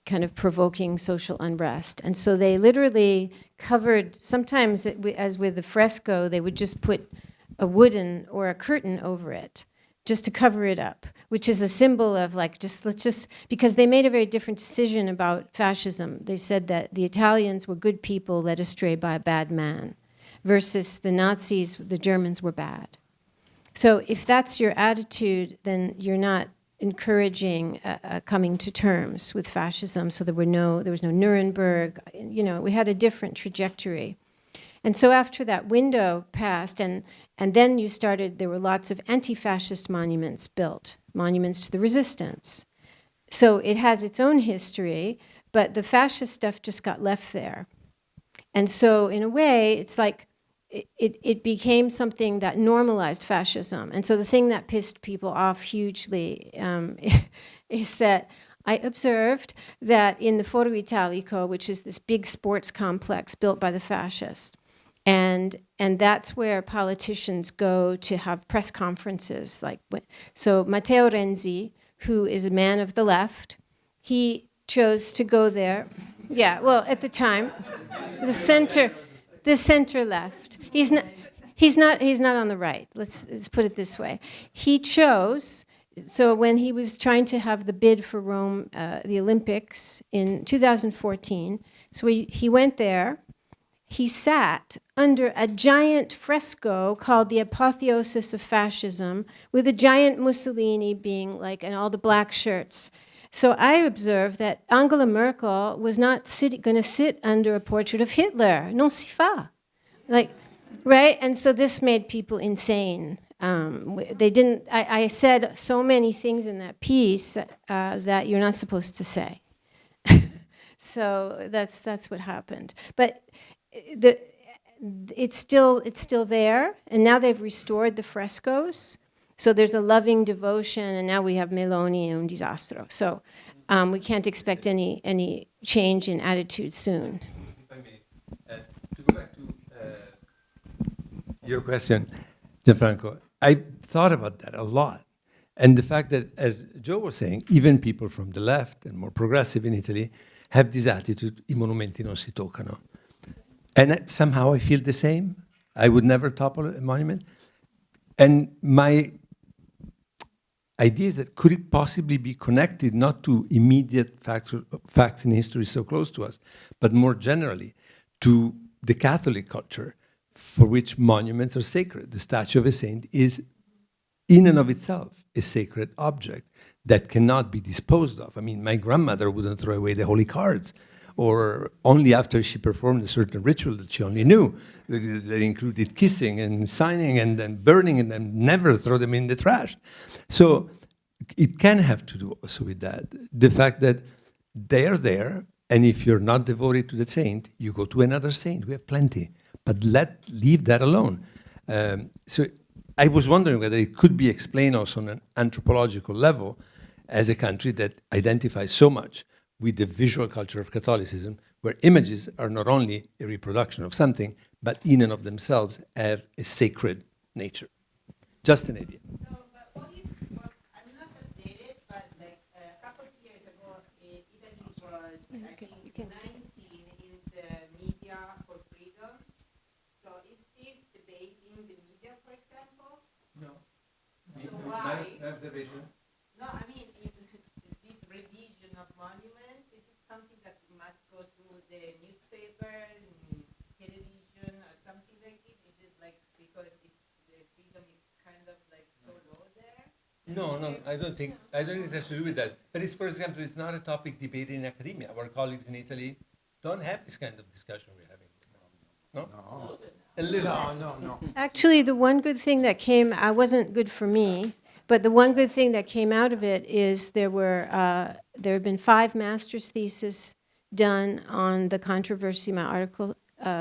kind of provoking social unrest. And so they literally covered, sometimes as with the fresco, they would just put a wooden or a curtain over it just to cover it up, which is a symbol of like, because they made a very different decision about fascism. They said that the Italians were good people led astray by a bad man, versus the Nazis, the Germans were bad. So if that's your attitude, then you're not encouraging coming to terms with fascism. So there was no Nuremberg. You know, we had a different trajectory. And so after that window passed, and then there were lots of anti-fascist monuments built, monuments to the resistance. So it has its own history, but the fascist stuff just got left there. And so in a way, it's like it became something that normalized fascism. And so the thing that pissed people off hugely is that I observed that in the Foro Italico, which is this big sports complex built by the fascists, and that's where politicians go to have press conferences. So Matteo Renzi, who is a man of the left, he chose to go there. Yeah, well, at the time, the center left. He's not on the right. Let's put it this way. He chose. So when he was trying to have the bid for Rome, the Olympics in 2014, so he went there. He sat under a giant fresco called The Apotheosis of Fascism, with a giant Mussolini being like, and all the black shirts. So I observed that Angela Merkel was not going to sit under a portrait of Hitler. Non si fa. Right? And so this made people insane. They didn't. I said so many things in that piece that you're not supposed to say. So that's what happened. But it's still there, and now they've restored the frescoes. So there's a loving devotion, and now we have Meloni and un disastro. So we can't expect any change in attitude soon. If I may, to go back to your question, Gianfranco, I thought about that a lot. And the fact that, as Joe was saying, even people from the left and more progressive in Italy have this attitude, I monumenti non si toccano. And somehow I feel the same. I would never topple a monument. And my idea is that could it possibly be connected not to immediate facts in history so close to us, but more generally to the Catholic culture for which monuments are sacred. The statue of a saint is in and of itself a sacred object that cannot be disposed of. I mean, my grandmother wouldn't throw away the holy cards, or only after she performed a certain ritual that she only knew, that included kissing and signing and then burning and then never throw them in the trash. So it can have to do also with that. The fact that they are there, and if you're not devoted to the saint, you go to another saint. We have plenty. But leave that alone. So I was wondering whether it could be explained also on an anthropological level as a country that identifies so much with the visual culture of Catholicism, where images are not only a reproduction of something, but in and of themselves have a sacred nature. Just an idea. So, but what if, I'm not updated, but like a couple of years ago, Italy was, I think, 19 in the media for freedom. So is this debate in the media, for example? No. So why? My observation. No, I mean, monument? Is it something that must go through the newspaper, television, or something like it? Is it like because the freedom is kind of like so low there? No, I don't think it has to do with that. But it's, for example, it's not a topic debated in academia. Our colleagues in Italy don't have this kind of discussion we're having. No? A little. No. Actually, the one good thing that came, wasn't good for me, but the one good thing that came out of it is there have been 5 master's theses done on the controversy my article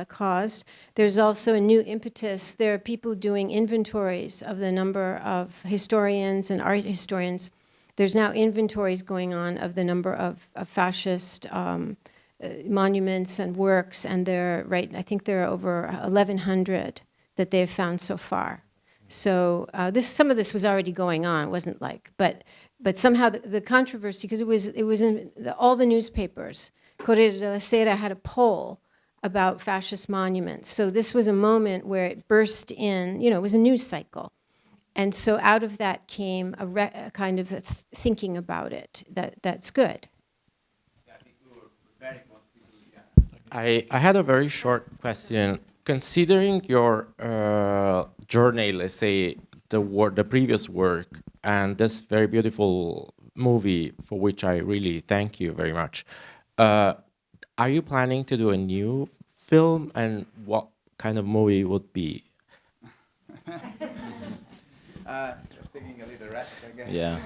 caused. There's also a new impetus. There are people doing inventories of the number of historians and art historians. There's now inventories going on of the number of fascist monuments and works, and I think there are over 1,100 that they've found so far. So some of this was already going on. It wasn't like, but somehow the controversy, because it was in all the newspapers. Corriere della Sera had a poll about fascist monuments. So this was a moment where it burst in. It was a news cycle, and so out of that came a kind of thinking about it. That's good. I had a very short question. Considering your journey, let's say the previous work, and this very beautiful movie, for which I really thank you very much, are you planning to do a new film, and what kind of movie would be? Taking a little rest, I guess. Yeah.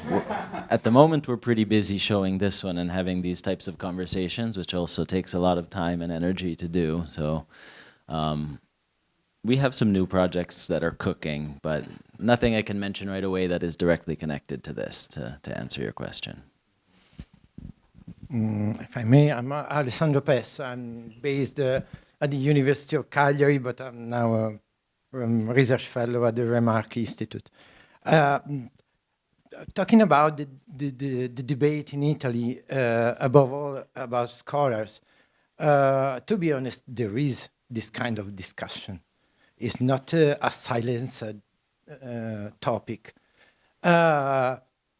At the moment, we're pretty busy showing this one and having these types of conversations, which also takes a lot of time and energy to do. So we have some new projects that are cooking, but nothing I can mention right away that is directly connected to this, to answer your question. If I may, I'm Alessandro Pes. I'm based at the University of Cagliari, but I'm now a research fellow at the Remarque Institute. Talking about the debate in Italy, above all about scholars, to be honest, there is this kind of discussion. It's not a silenced topic.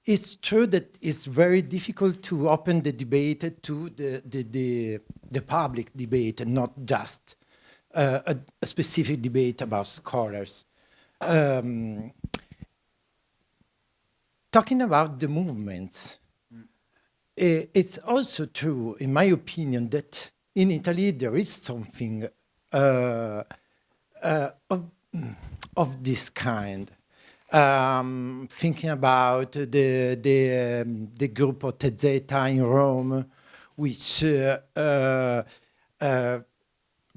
It's true that it's very difficult to open the debate to the public debate, and not just a specific debate about scholars. Talking about the movements, it's also true, in my opinion, that in Italy there is something of this kind. Thinking about the Gruppo TZ in Rome, which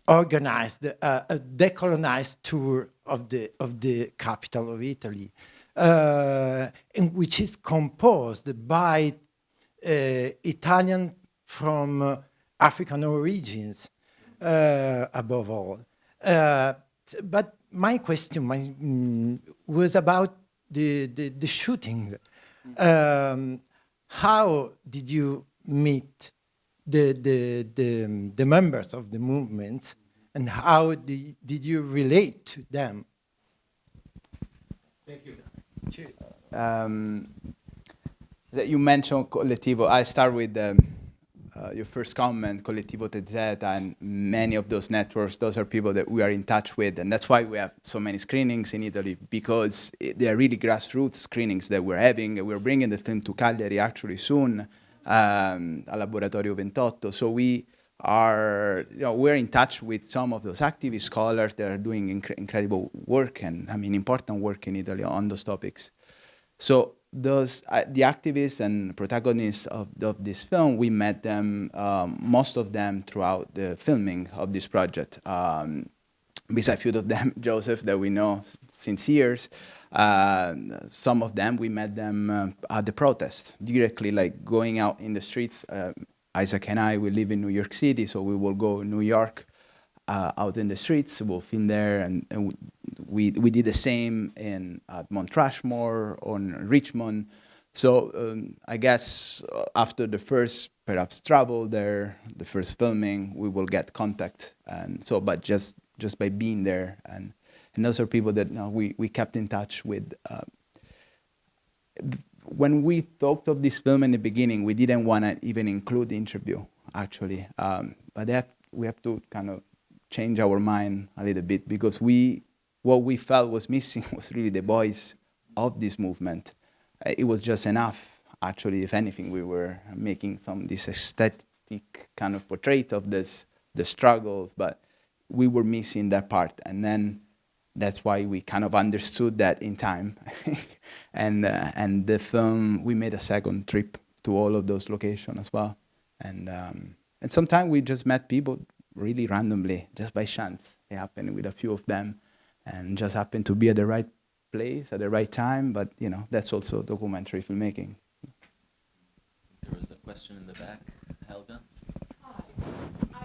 organized a decolonized tour of the capital of Italy, and which is composed by Italians from African origins, above all. But my question was about the shooting. How did you meet the members of the movements, and how did you relate to them? Thank you. Cheers. That you mentioned Collettivo. I start with your first comment, Collettivo TZ, and many of those networks, those are people that we are in touch with, and that's why we have so many screenings in Italy, because they are really grassroots screenings that we're having. We're bringing the film to Cagliari actually soon, al Laboratorio 28. So we are, we're in touch with some of those activist scholars that are doing incredible work, and important work in Italy on those topics. So those the activists and protagonists of this film, we met them, most of them throughout the filming of this project. Besides a few of them, Joseph, that we know since years, some of them, we met them at the protest, directly, like going out in the streets. Isaak and I, we live in New York City, so we will go in New York, out in the streets, we'll film there, and we did the same at Mount Rushmore, on Richmond. So I guess after the first, perhaps, travel there, the first filming, we will get contact, and so, but just by being there, and those are people that we kept in touch with. when we thought of this film in the beginning, we didn't want to even include the interview, actually. But we have to kind of change our mind a little bit, because what we felt was missing was really the voice of this movement. It was just enough, actually. If anything, we were making this aesthetic kind of portrait of the struggles, but we were missing that part. And then that's why we kind of understood that in time. and the film, we made a second trip to all of those locations as well. And sometimes we just met people really randomly, just by chance. It happened with a few of them, and just happened to be at the right place at the right time. But that's also documentary filmmaking. There was a question in the back, Helga. Hi, I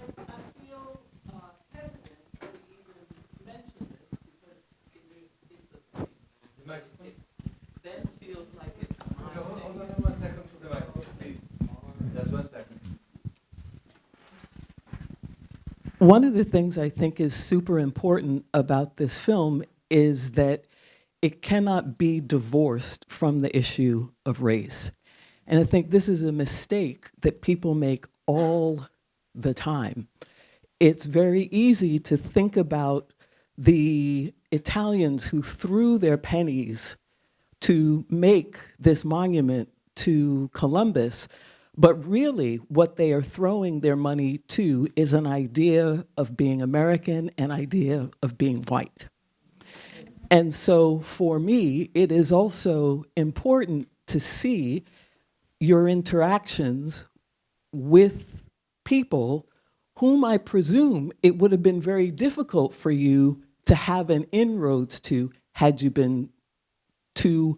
feel hesitant to even mention this because it's a thing. It then feels like it's my thing. Hold on 1 second for the mic, please. Just 1 second. One of the things I think is super important about this film is that it cannot be divorced from the issue of race. And I think this is a mistake that people make all the time. It's very easy to think about the Italians who threw their pennies to make this monument to Columbus, but really what they are throwing their money to is an idea of being American, an idea of being white. And so for me, it is also important to see your interactions with people whom I presume it would have been very difficult for you to have an inroads to had you been to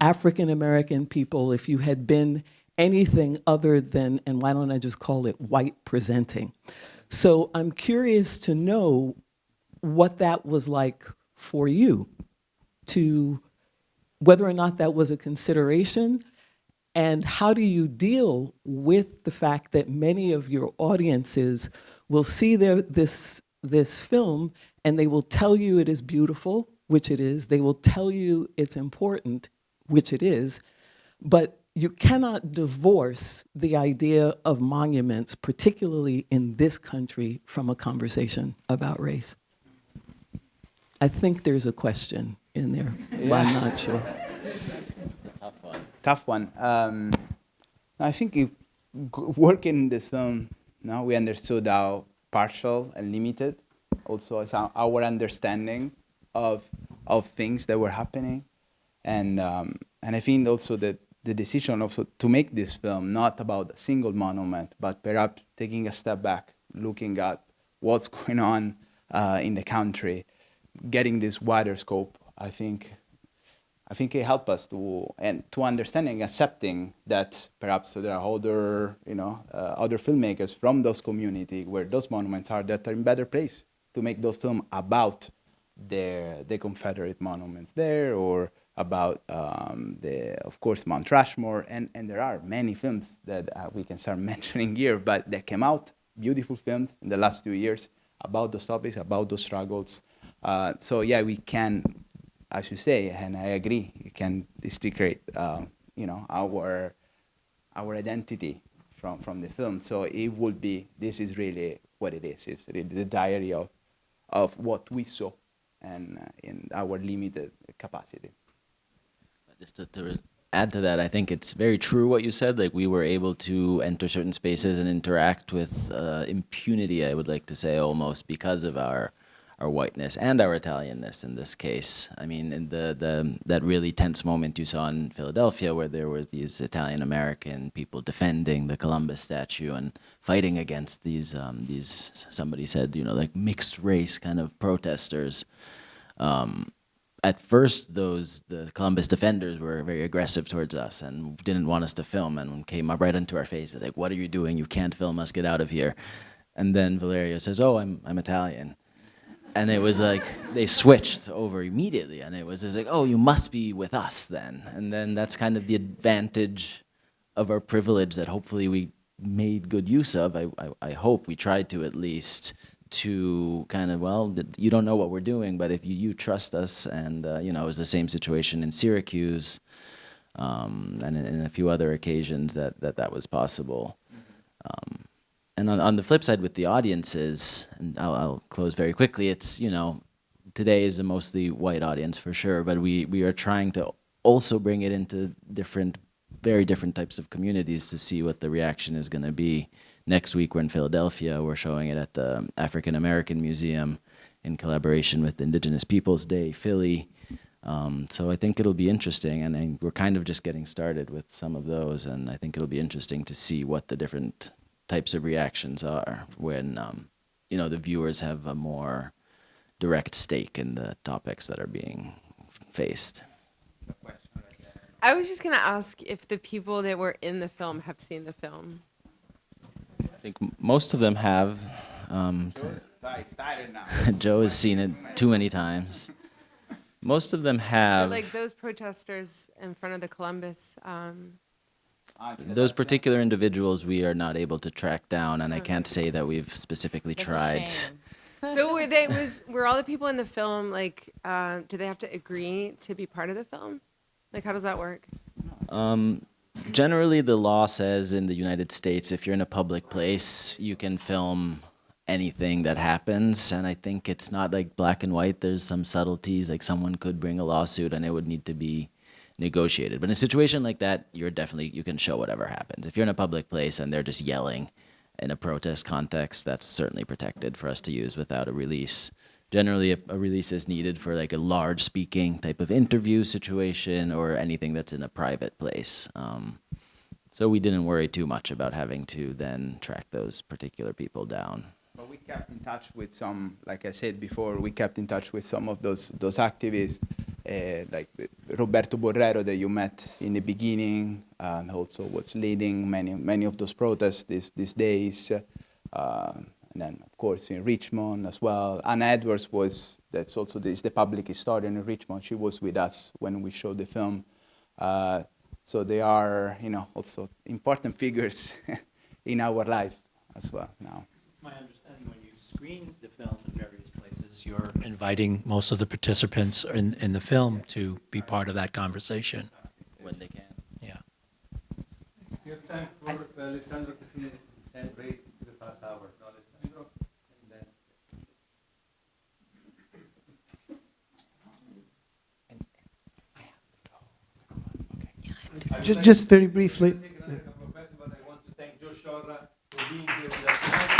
African American people, if you had been anything other than, and why don't I just call it white presenting. So I'm curious to know what that was like for you, to whether or not that was a consideration, and how do you deal with the fact that many of your audiences will see this film and they will tell you it is beautiful, which it is, they will tell you it's important, which it is, but you cannot divorce the idea of monuments, particularly in this country, from a conversation about race. I think there's a question in there, but I'm not sure. It's a tough one. Tough one. I think working this film, now we understood how partial and limited also is our understanding of things that were happening, and I think also that the decision also to make this film not about a single monument, but perhaps taking a step back, looking at what's going on in the country, getting this wider scope. I think it helped us to understanding, accepting that perhaps there are other other filmmakers from those communities where those monuments are that are in better place to make those films about the Confederate monuments there, or about of course Mount Rushmore, and there are many films that we can start mentioning here, but that came out, beautiful films in the last 2 years about those topics, about those struggles. So yeah, we can, as you say, and I agree, you can distinctly our identity from the film. So it would be, this is really what it is. It's really the diary of what we saw and in our limited capacity. Just to add to that, I think it's very true what you said. Like, we were able to enter certain spaces and interact with impunity, I would like to say, almost because of our whiteness and our Italianness in this case. I mean, in that really tense moment you saw in Philadelphia, where there were these Italian American people defending the Columbus statue and fighting against these somebody said, like mixed race kind of protesters. At first, the Columbus defenders were very aggressive towards us and didn't want us to film, and came up right into our faces, like, "What are you doing? You can't film us. Get out of here." And then Valerio says, "Oh, I'm Italian." And it was like they switched over immediately, and it was just like, "Oh, you must be with us then." And then that's kind of the advantage of our privilege that hopefully we made good use of. I hope we tried to, at least, to kind of, well, you don't know what we're doing, but if you trust us, and it was the same situation in Syracuse. and in a few other occasions that was possible. And on the flip side with the audiences, and I'll close very quickly, it's, you know, today is a mostly white audience for sure, but we are trying to also bring it into very different types of communities to see what the reaction is going to be. Next week we're in Philadelphia, we're showing it at the African American Museum in collaboration with Indigenous Peoples Day, Philly. So I think it'll be interesting, and we're kind of just getting started with some of those, and I think it'll be interesting to see what the different types of reactions are when you know, the viewers have a more direct stake in the topics that are being faced. I was just going to ask if the people that were in the film have seen the film. I think most of them have. Joe has seen it too many times. Most of them have. But like those protesters in front of the Columbus. Those particular individuals we are not able to track down, and I can't say that we've specifically tried. So were all the people in the film, like, do they have to agree to be part of the film? Like, how does that work? Generally, the law says in the United States, if you're in a public place, you can film anything that happens, and I think it's not like black and white. There's some subtleties, like someone could bring a lawsuit and it would need to be negotiated. But in a situation like that, you can show whatever happens. If you're in a public place and they're just yelling in a protest context, that's certainly protected for us to use without a release. Generally, a release is needed for like a large speaking type of interview situation or anything that's in a private place. So we didn't worry too much about having to then track those particular people down. But we kept in touch with some, like I said before, we kept in touch with some of those activists, like Roberto Borrero that you met in the beginning, and also was leading many of those protests these days. And then, of course, in Richmond as well. Anna Edwards that's also the public historian in Richmond. She was with us when we showed the film. So they are, you know, also important figures in our life as well now. My understanding, when you screen the film in various places, you're inviting most of the participants in the film to be part of that conversation. When they can. Yeah. We have time for Alessandro Casini to stand right to the past hour. No, Alessandro, and then. Just very briefly. But I want to thank Joe Sciorra for being here with us tonight.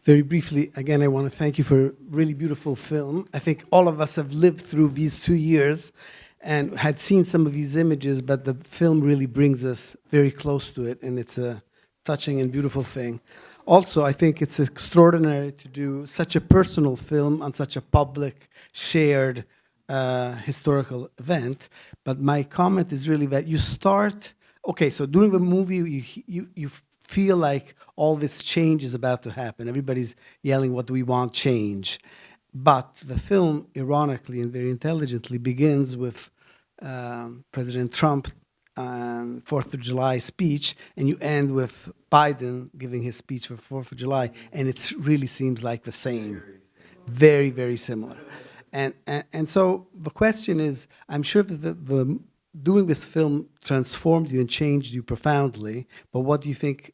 Very briefly, again, I want to thank you for a really beautiful film. I think all of us have lived through these 2 years and had seen some of these images, but the film really brings us very close to it, and it's a touching and beautiful thing. Also, I think it's extraordinary to do such a personal film on such a public, shared historical event. But my comment is really that you start, okay, so during the movie, you feel like all this change is about to happen. Everybody's yelling, what do we want? Change. But the film, ironically and very intelligently, begins with President Trump 4th of July speech, and you end with Biden giving his speech for 4th of July, and it really seems like the same. Very, very similar. And so the question is, I'm sure that doing this film transformed you and changed you profoundly, but what do you think,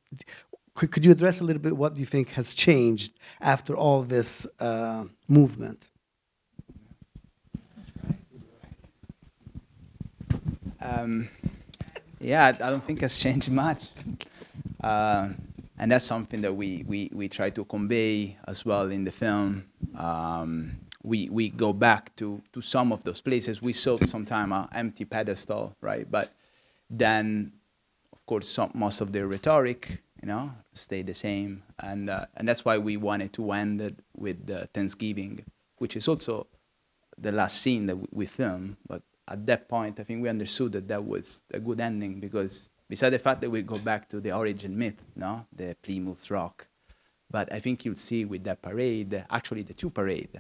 could you address a little bit what do you think has changed after all this movement? Yeah, I don't think it's changed much. And that's something that we try to convey as well in the film. We go back to some of those places. We saw sometime an empty pedestal, right? But then, of course, most of the rhetoric, stayed the same. And that's why we wanted to end it with Thanksgiving, which is also the last scene that we filmed. But at that point, I think we understood that was a good ending, because besides the fact that we go back to the origin myth, the Plymouth Rock, but I think you'll see with that parade, actually the two parades,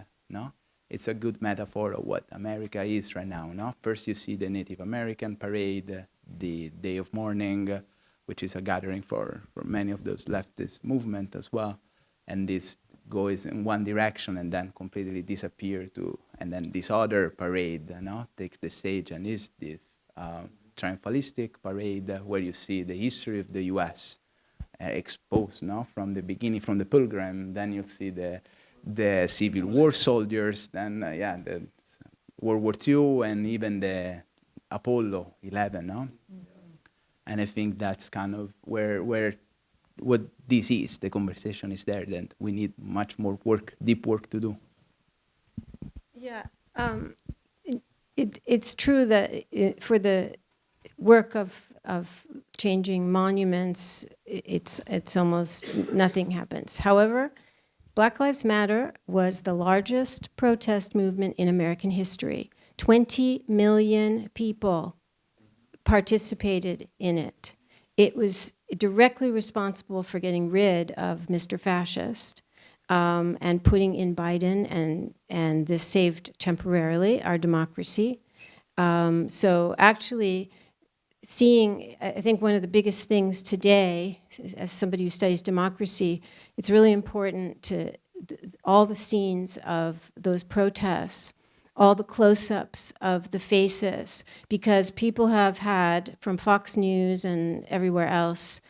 it's a good metaphor of what America is right now. First you see the Native American parade, the Day of Mourning, which is a gathering for many of those leftist movement as well, and this goes in one direction and then completely disappear to, and then this other parade, takes the stage, and is this triumphalistic parade where you see the history of the U.S. Exposed, from the beginning, from the Pilgrim. Then you'll see the Civil War soldiers. Then the World War II, and even the Apollo 11. And I think that's kind of where what this is. The conversation is there. Then we need much more work, deep work to do. Yeah, it's true that for the work of changing monuments, it's almost nothing happens. However, Black Lives Matter was the largest protest movement in American history. 20 million people participated in it. It was directly responsible for getting rid of Mr. Fascist and putting in Biden, and this saved temporarily our democracy. So actually, I think one of the biggest things today, as somebody who studies democracy, it's really important to all the scenes of those protests, all the close-ups of the faces, because people have had, from Fox News and everywhere else,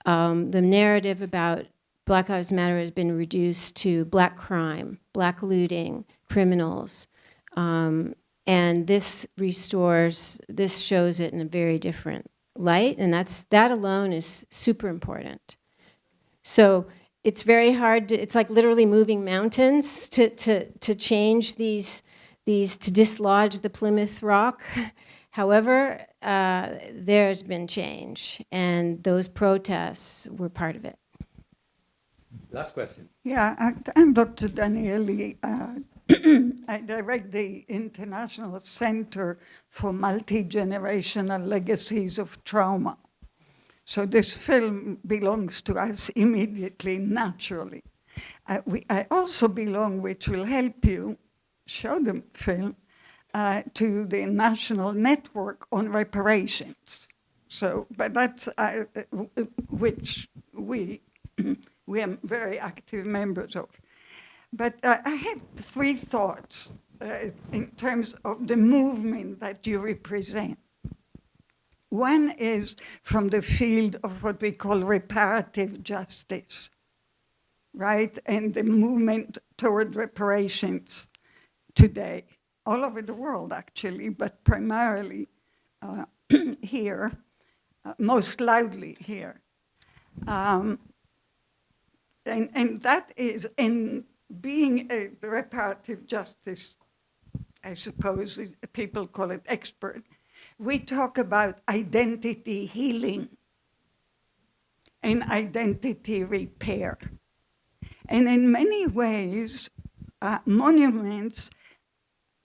the narrative about Black Lives Matter has been reduced to black crime, black looting, criminals. And this shows it in a very different light, and that alone is super important. So it's very hard it's like literally moving mountains to change these, to dislodge the Plymouth Rock. However, there's been change, and those protests were part of it. Last question. Yeah, I'm Dr. Danieli. I direct the International Center for Multi-Generational Legacies of Trauma. So this film belongs to us immediately, naturally. I also belong, which will help you show the film, to the National Network on Reparations. So, but that's which we are very active members of. But I have three thoughts in terms of the movement that you represent. One is from the field of what we call reparative justice, right? And the movement toward reparations today, all over the world actually, but primarily here, most loudly here. And that is in being a reparative justice, I suppose people call it expert, we talk about identity healing and identity repair. And in many ways, monuments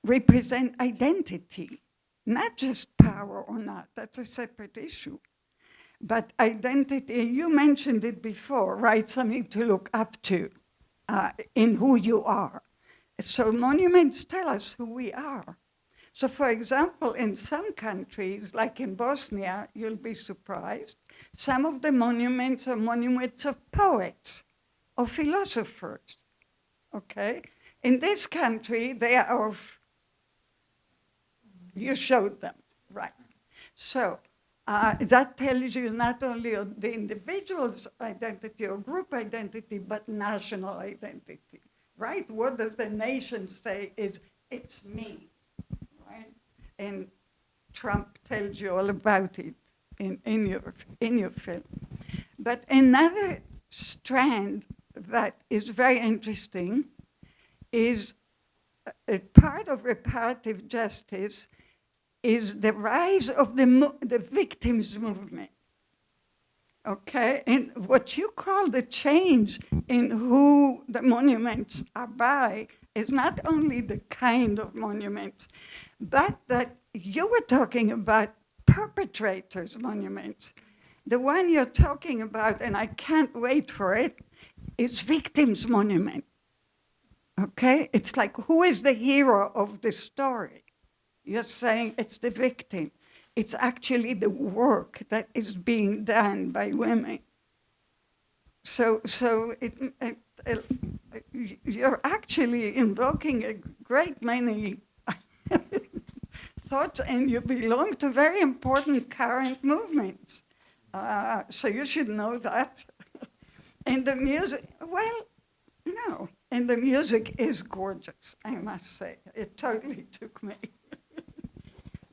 represent identity, not just power or not, that's a separate issue. But identity, you mentioned it before, right? Something to look up to. In who you are. So monuments tell us who we are. So for example, in some countries, like in Bosnia, you'll be surprised, some of the monuments are monuments of poets or philosophers, okay? In this country, they are of, you showed them, right? So that tells you not only the individual's identity or group identity, but national identity, right? What does the nation say is, it's me, right? And Trump tells you all about it in your film. But another strand that is very interesting is a part of reparative justice is the rise of the victims movement, okay? And what you call the change in who the monuments are by is not only the kind of monuments, but that you were talking about perpetrators' monuments. The one you're talking about, and I can't wait for it, is victims' monument, okay? It's like, who is the hero of the story? You're saying it's the victim. It's actually the work that is being done by women. you're actually invoking a great many thoughts, and you belong to very important current movements. So you should know that. And the music, well, no. And the music is gorgeous, I must say. It totally took me.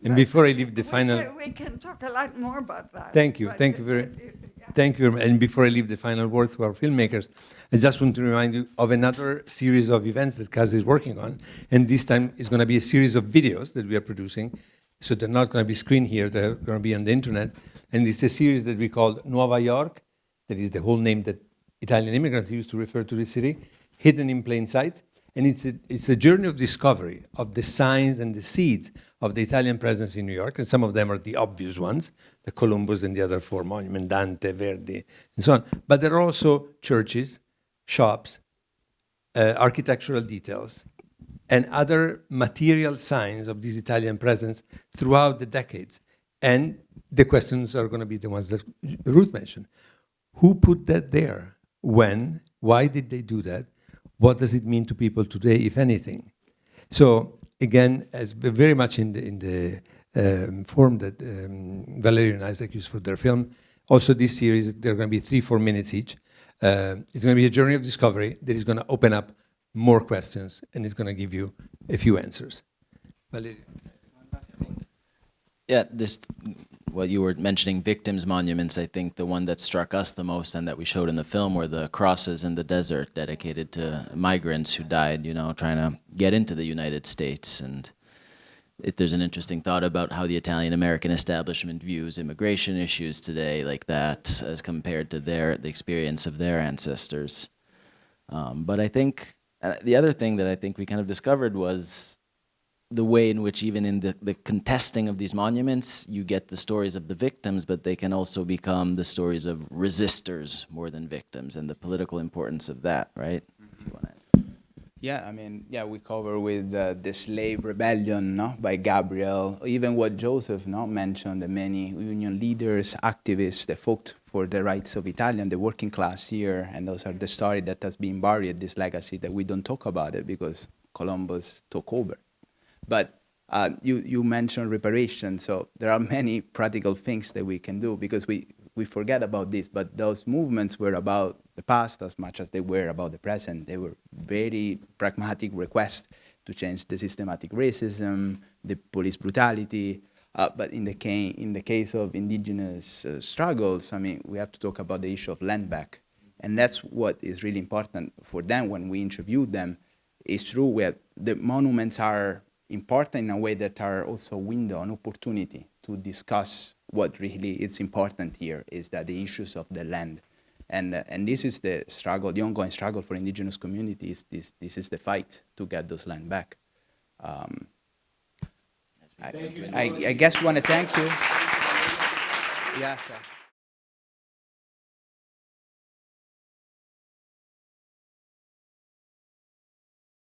And before I leave the final... We can talk a lot more about that. Thank you. Thank you very much. And before I leave the final word to our filmmakers, I just want to remind you of another series of events that Casa is working on. And this time it's going to be a series of videos that we are producing. So they're not going to be screened here. They're going to be on the internet. And it's a series that we call Nuova York. That is the whole name that Italian immigrants used to refer to the city. Hidden in plain sight. And it's a journey of discovery of the signs and the seeds of the Italian presence in New York. And some of them are the obvious ones, the Columbus and the other four monuments, Dante, Verdi, and so on. But there are also churches, shops, architectural details, and other material signs of this Italian presence throughout the decades. And the questions are going to be the ones that Ruth mentioned. Who put that there? When? Why did they do that? What does it mean to people today, if anything? So again, as very much in the form that Valerio and Isaak used for their film, also this series, they're going to be 3-4 minutes each. It's going to be a journey of discovery that is going to open up more questions, and it's going to give you a few answers. Valerio. Yeah, what you were mentioning, victims' monuments, I think the one that struck us the most and that we showed in the film were the crosses in the desert dedicated to migrants who died, trying to get into the United States. And there's an interesting thought about how the Italian-American establishment views immigration issues today like that as compared to the experience of their ancestors. But I think the other thing that I think we kind of discovered was the way in which even in the contesting of these monuments, you get the stories of the victims, but they can also become the stories of resistors more than victims, and the political importance of that, right? Yeah, we cover with the slave rebellion, no, by Gabriel, even what Joseph mentioned, the many union leaders, activists that fought for the rights of Italian, the working class here, and those are the story that has been buried, this legacy that we don't talk about it because Columbus took over. But you mentioned reparation, so there are many practical things that we can do because we forget about this, but those movements were about the past as much as they were about the present. They were very pragmatic requests to change the systematic racism, the police brutality, but in the case of indigenous struggles, we have to talk about the issue of land back. And that's what is really important for them when we interviewed them. It's true where the monuments are important in a way that are also a window, an opportunity to discuss what really is important here is that the issues of the land. And this is the struggle, the ongoing struggle for indigenous communities. This is the fight to get those land back. I guess we want to thank you. Yes, sir.